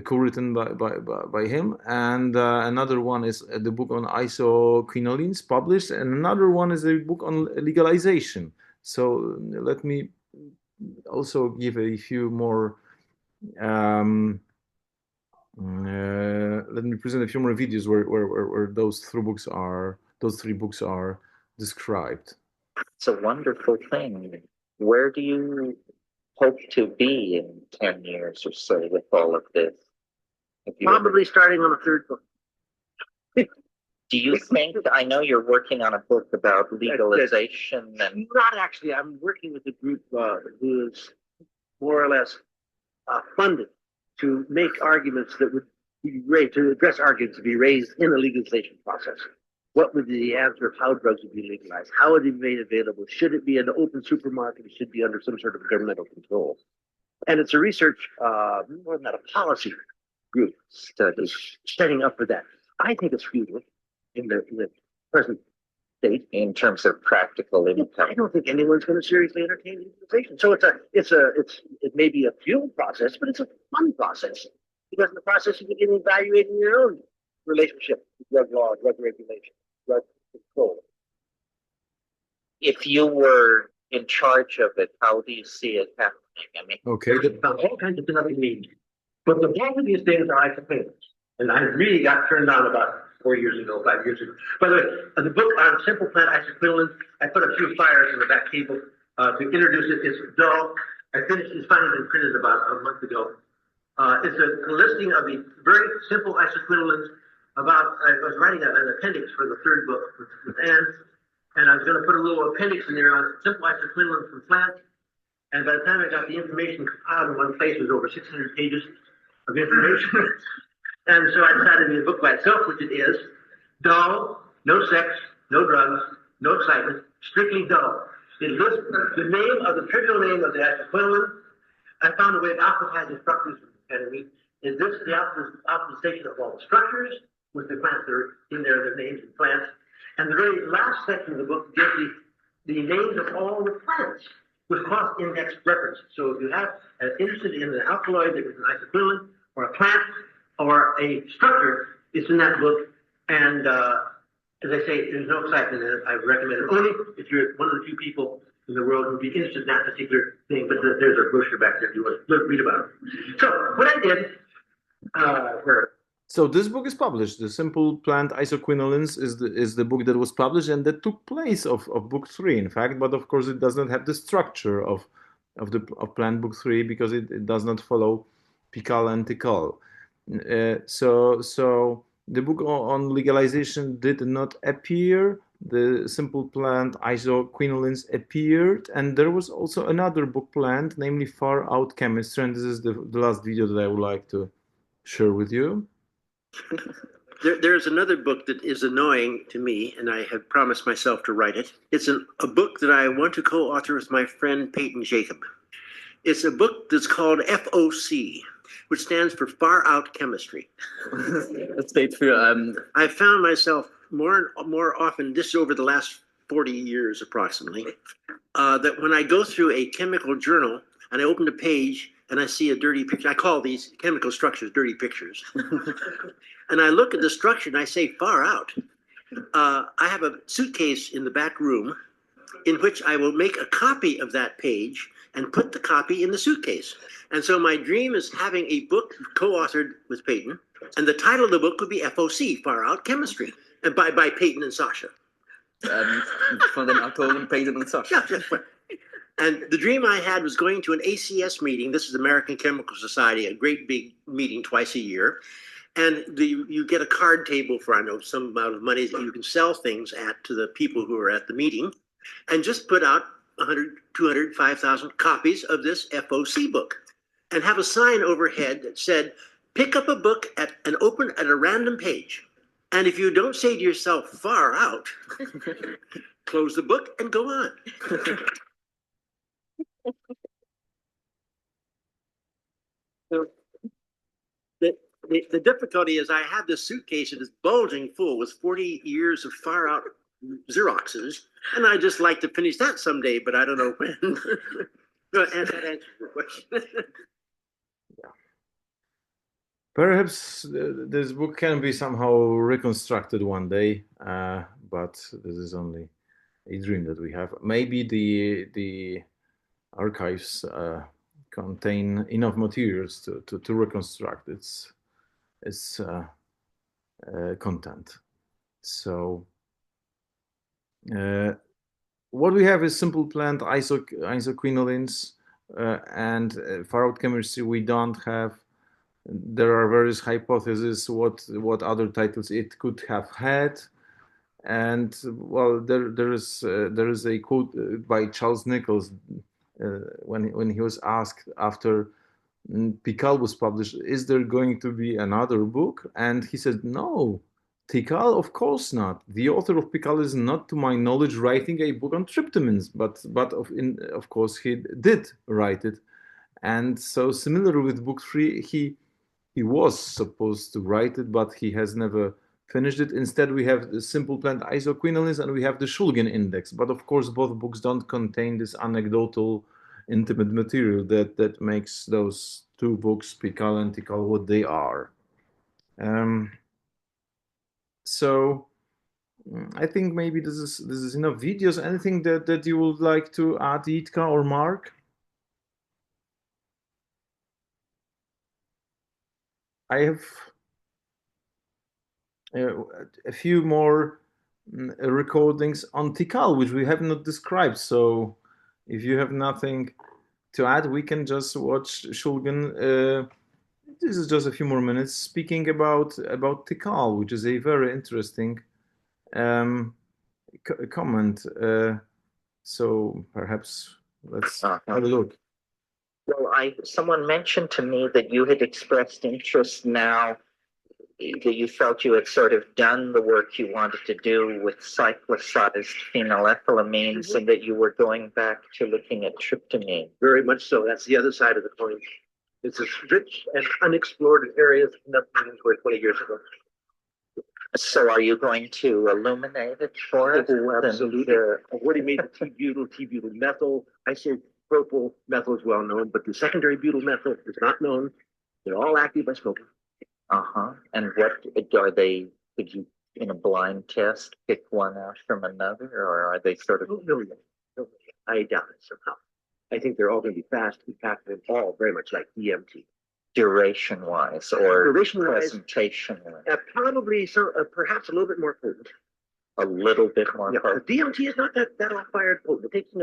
co-written by him, and another one is the book on isoquinolines published, and another one is a book on legalization. So let me also give a few more. Let me present a few more videos where those three books are described. It's a wonderful thing. Where do you hope to be in 10 years or so with all of this? Probably starting on a third book. Do you think, I know you're working on a book about legalization and... Not actually, I'm working with a group who is more or less funded to make arguments that would be raised, to address arguments to be raised in the legalization process. What would be the answer of how drugs would be legalized? How would it be made available? Should it be an open supermarket? It should be under some sort of governmental control. And it's a research, more than that, a policy group setting up for that. I think it's futile in the present state. In terms of practical impact. I don't think anyone's going to seriously entertain legalization. So it may be a fuel process, but it's a fun process. Because in the process you begin evaluating your own relationship with drug law, drug regulation, drug control. If you were in charge of it, how do you see it happening? I mean, okay, all kinds of nothing means. But the bulk of these things are isoprenons. And I really got turned on about 4 years ago, 5 years ago. By the way, the book on simple plant isoquinolines, I put a few flyers in the back table to introduce it. It's dull. It's finally been printed about a month ago. It's a listing of the very simple isoquinolines. I was writing an appendix for the third book with Ann, and I was going to put a little appendix in there on simple isoquinolines from plants. And by the time I got the information compiled in one place, it was over 600 pages of information. And so I decided to be a book by itself, which it is. Dull, no sex, no drugs, no excitement, strictly dull. It lists the name of the trivial name of the isoquinoline. I found a way of alphabetizing structures with phenethylamine. Is this the alphabetization of all the structures with the plants that are in there, their names and plants? And the very last section of the book gives the names of all the plants with cross-index references. So if you have interested in an alkaloid that is an isoquinoline or a plant or a structure, it's in that book. And as I say, there's no excitement in it. I recommend it only if you're one of the few people in the world who'd be interested in that particular thing. But there's a brochure back there if you want to read about it. So what I did, so this book is published. The Simple Plant Isoquinolines is the book that was published and that took place of book 3, in fact. But of course, it does not have the structure of Plant book 3 because it does not follow PIHKAL and TIHKAL. So the book on legalization did not appear. The Simple Plant Isoquinolines appeared, and there was also another book planned, namely Far Out Chemistry, and this is the last video that I would like to share with you. There's another book that is annoying to me, and I have promised myself to write it. It's a book that I want to co-author with my friend Peyton Jacob. It's a book that's called FOC, which stands for Far Out Chemistry. I've found myself more often, this is over the last 40 years approximately, that when I go through a chemical journal and I open the page and I see a dirty picture, I call these chemical structures dirty pictures. And I look at the structure and I say, far out. I have a suitcase in the back room in which I will make a copy of that page and put the copy in the suitcase. And so my dream is having a book co-authored with Peyton, and the title of the book would be FOC, Far Out Chemistry, and by Peyton and Sasha. Van den Autoren Peyton and Sasha. Yeah. And the dream I had was going to an ACS meeting. This is American Chemical Society, a great big meeting twice a year. And you get a card table for, I know, some amount of money that you can sell things at to the people who are at the meeting, and just put out 100, 200, 5,000 copies of this FOC book and have a sign overhead that said, pick up a book and open at a random page. And if you don't say to yourself, far out, close the book and go on. The difficulty is I have this suitcase that is bulging full with 40 years of far out Xeroxes, and I just like to finish that someday, but I don't know when. And that answers your question. Perhaps this book can be somehow reconstructed one day, but this is only a dream that we have. Maybe the archives contain enough materials to reconstruct its content. So what we have is simple plant isoquinolines, and far out chemistry we don't have. There are various hypotheses what other titles it could have had, and well, there is a quote by Charles Nichols when he was asked after PIHKAL was published, is there going to be another book? And he said, no, TIHKAL, of course not. The author of PIHKAL is not, to my knowledge, writing a book on tryptamines, but of course he did write it. And so similar with book 3, he was supposed to write it, but he has never finished it. Instead, we have the simple plant isoquinolines and we have the Shulgin index. But of course, both books don't contain this anecdotal, intimate material that makes those two books, PIHKAL and TIHKAL, what they are. So I think maybe this is enough videos. Anything that you would like to add, Jitka or Mark? I have a few more recordings on TIHKAL, which we have not described. So if you have nothing to add, we can just watch Shulgin. This is just a few more minutes speaking about TIHKAL, which is a very interesting comment. So perhaps let's have a look. Well, someone mentioned to me that you had expressed interest now that you felt you had sort of done the work you wanted to do with cyclicized phenethylamines, and that you were going back to looking at tryptamine. Very much so. That's the other side of the coin. It's a rich and unexplored area that nothing were 20 years ago. So are you going to illuminate it for us? Oh, absolutely. I've already made the T-butyl methyl. Isopropyl methyl is well known, but the secondary butyl methyl is not known. They're all active by smoking. And what are they? Could you, in a blind test, pick one out from another, or are they sort of? No. I doubt it somehow. I think they're all going to be fast, impactful, all very much like DMT. Duration-wise or presentation-wise? Probably perhaps a little bit more potent. A little bit more potent. DMT is not that all-fired potent. It takes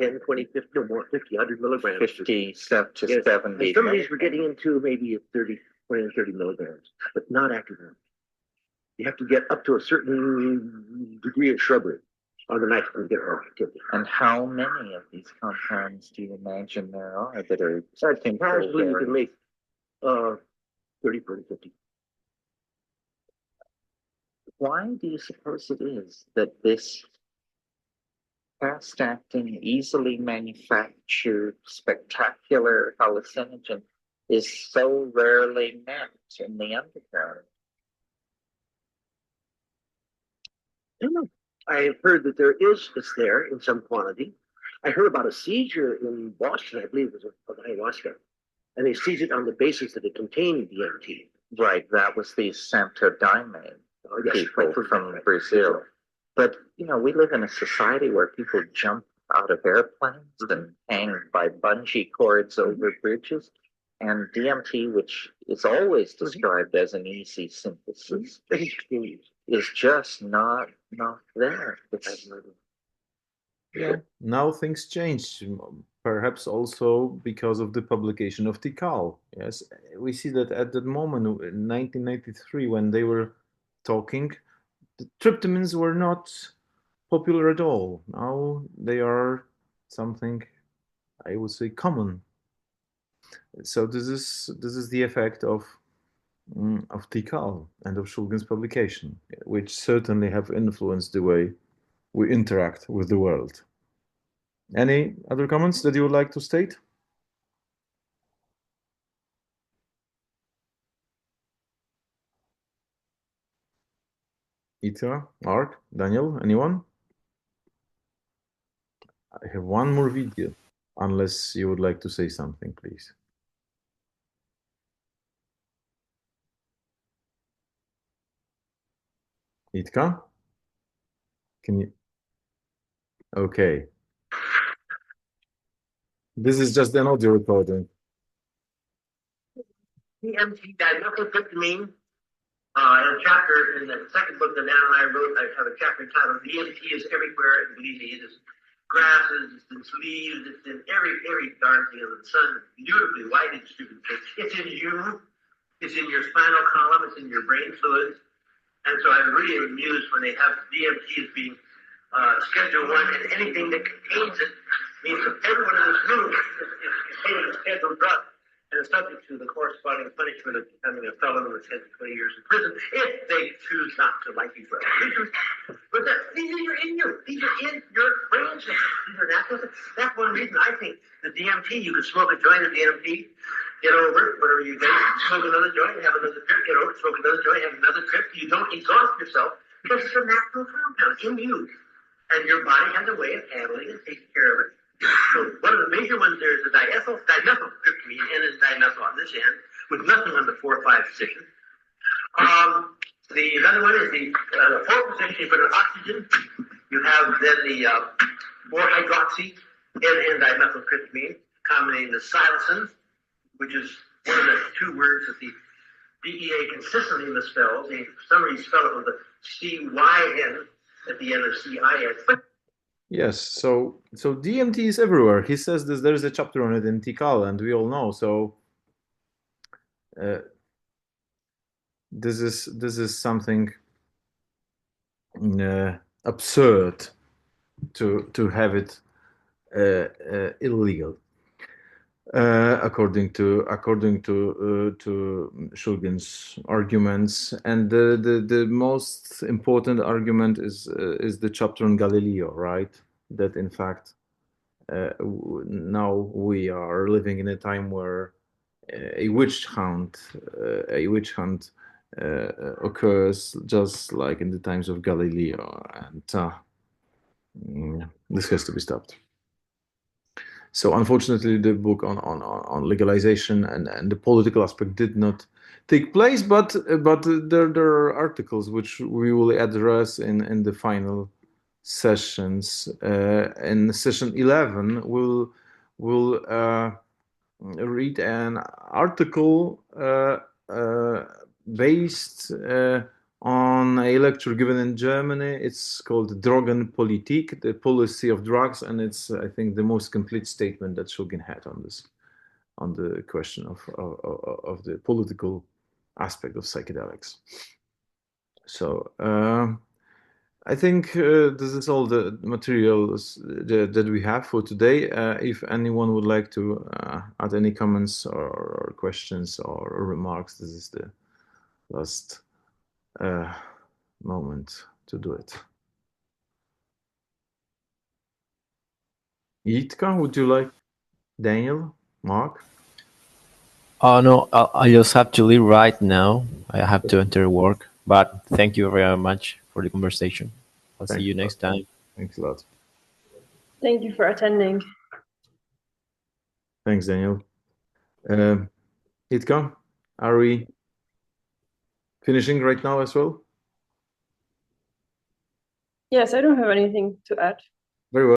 10, 20, 50, no more, 50, 100 milligrams. 50 to 70. Some of these we're getting into maybe 30, 20 and 30 milligrams, but not active. You have to get up to a certain degree of shrubbery on the night to get more activity. And how many of these compounds do you imagine there are that are? I think probably you can make 30, 40, 50. Why do you suppose it is that this fast-acting, easily manufactured, spectacular hallucinogen is so rarely met in the underground? I don't know. I've heard that it's there in some quantity. I heard about a seizure in Boston, I believe it was of ayahuasca, and they seized it on the basis that it contained DMT. Right, that was the Santodaime people from Brazil. But, we live in a society where people jump out of airplanes and hang by bungee cords over bridges. And DMT, which is always described as an easy synthesis, is just not there. Yeah. Now things change, perhaps also because of the publication of TIHKAL. Yes, we see that at that moment in 1993, when they were talking, the tryptamines were not popular at all. Now they are something, I would say, common. So this is the effect of of TIHKAL and of Shulgin's publication, which certainly have influenced the way we interact with the world. Any other comments that you would like to state? Ita, Mark, Daniel, anyone? I have one more video, unless you would like to say something, please. Itka? Can you? Okay. This is just an audio recording. DMT, dimethyltryptamine, in a chapter in the second book that Ann and I wrote, I have a chapter entitled DMT is everywhere, and believe me, it is grasses, it's in leaves, it's in every darn thing under the sun, beautifully widely distributed. It's in you, it's in your spinal column, it's in your brain fluids. And so I'm really amused when they have DMT as being Schedule 1, and anything that contains it means that everyone in this room is containing a scheduled drug and is subject to the corresponding punishment of becoming a felon with 10 to 20 years in prison if they choose not to like these drugs. But these are in you. These are in your brain cells. These are natural. That's one reason I think the DMT, you could smoke a joint of DMT, get over it, whatever you get, smoke another joint, have another trip, get over it, smoke another joint, have another trip. You don't exhaust yourself because it's a natural compound in you. And your body has a way of handling and taking care of it. So one of the major ones there is the dimethyltryptamine, N is dimethyl on this end, with nothing on the 4 or 5 position. The other one is the 4th position, you put an oxygen. You have then the 4-hydroxy N dimethyltryptamine, combinating the psilocin, which is one of the 2 words that the DEA consistently misspells. They, for some reason, spell it with the CYN at the end of CIN. Yes, so DMT is everywhere. He says this. There is a chapter on it in TIHKAL, and we all know. So this is something absurd to have it illegal, according to Shulgin's arguments. And the most important argument is the chapter on Galileo, right? That in fact now we are living in a time where a witch hunt occurs, just like in the times of Galileo, and this has to be stopped. So unfortunately, the book on legalization and the political aspect did not take place, but there are articles which we will address in the final sessions. In session 11, we'll read an article based on a lecture given in Germany. It's called Drogenpolitik, the policy of drugs, and it's, I think, the most complete statement that Shulgin had on this, on the question of the political aspect of psychedelics. So I think this is all the materials that we have for today. If anyone would like to add any comments or questions or remarks, this is the last moment to do it. Yitka, would you like? Daniel? Mark? Oh no, I just have to leave right now. I have to enter work. But thank you very much for the conversation. I'll see you next time. Thanks a lot. Thank you for attending. Thanks, Daniel. Yitka, are we finishing right now as well? Yes, I don't have anything to add. Very well.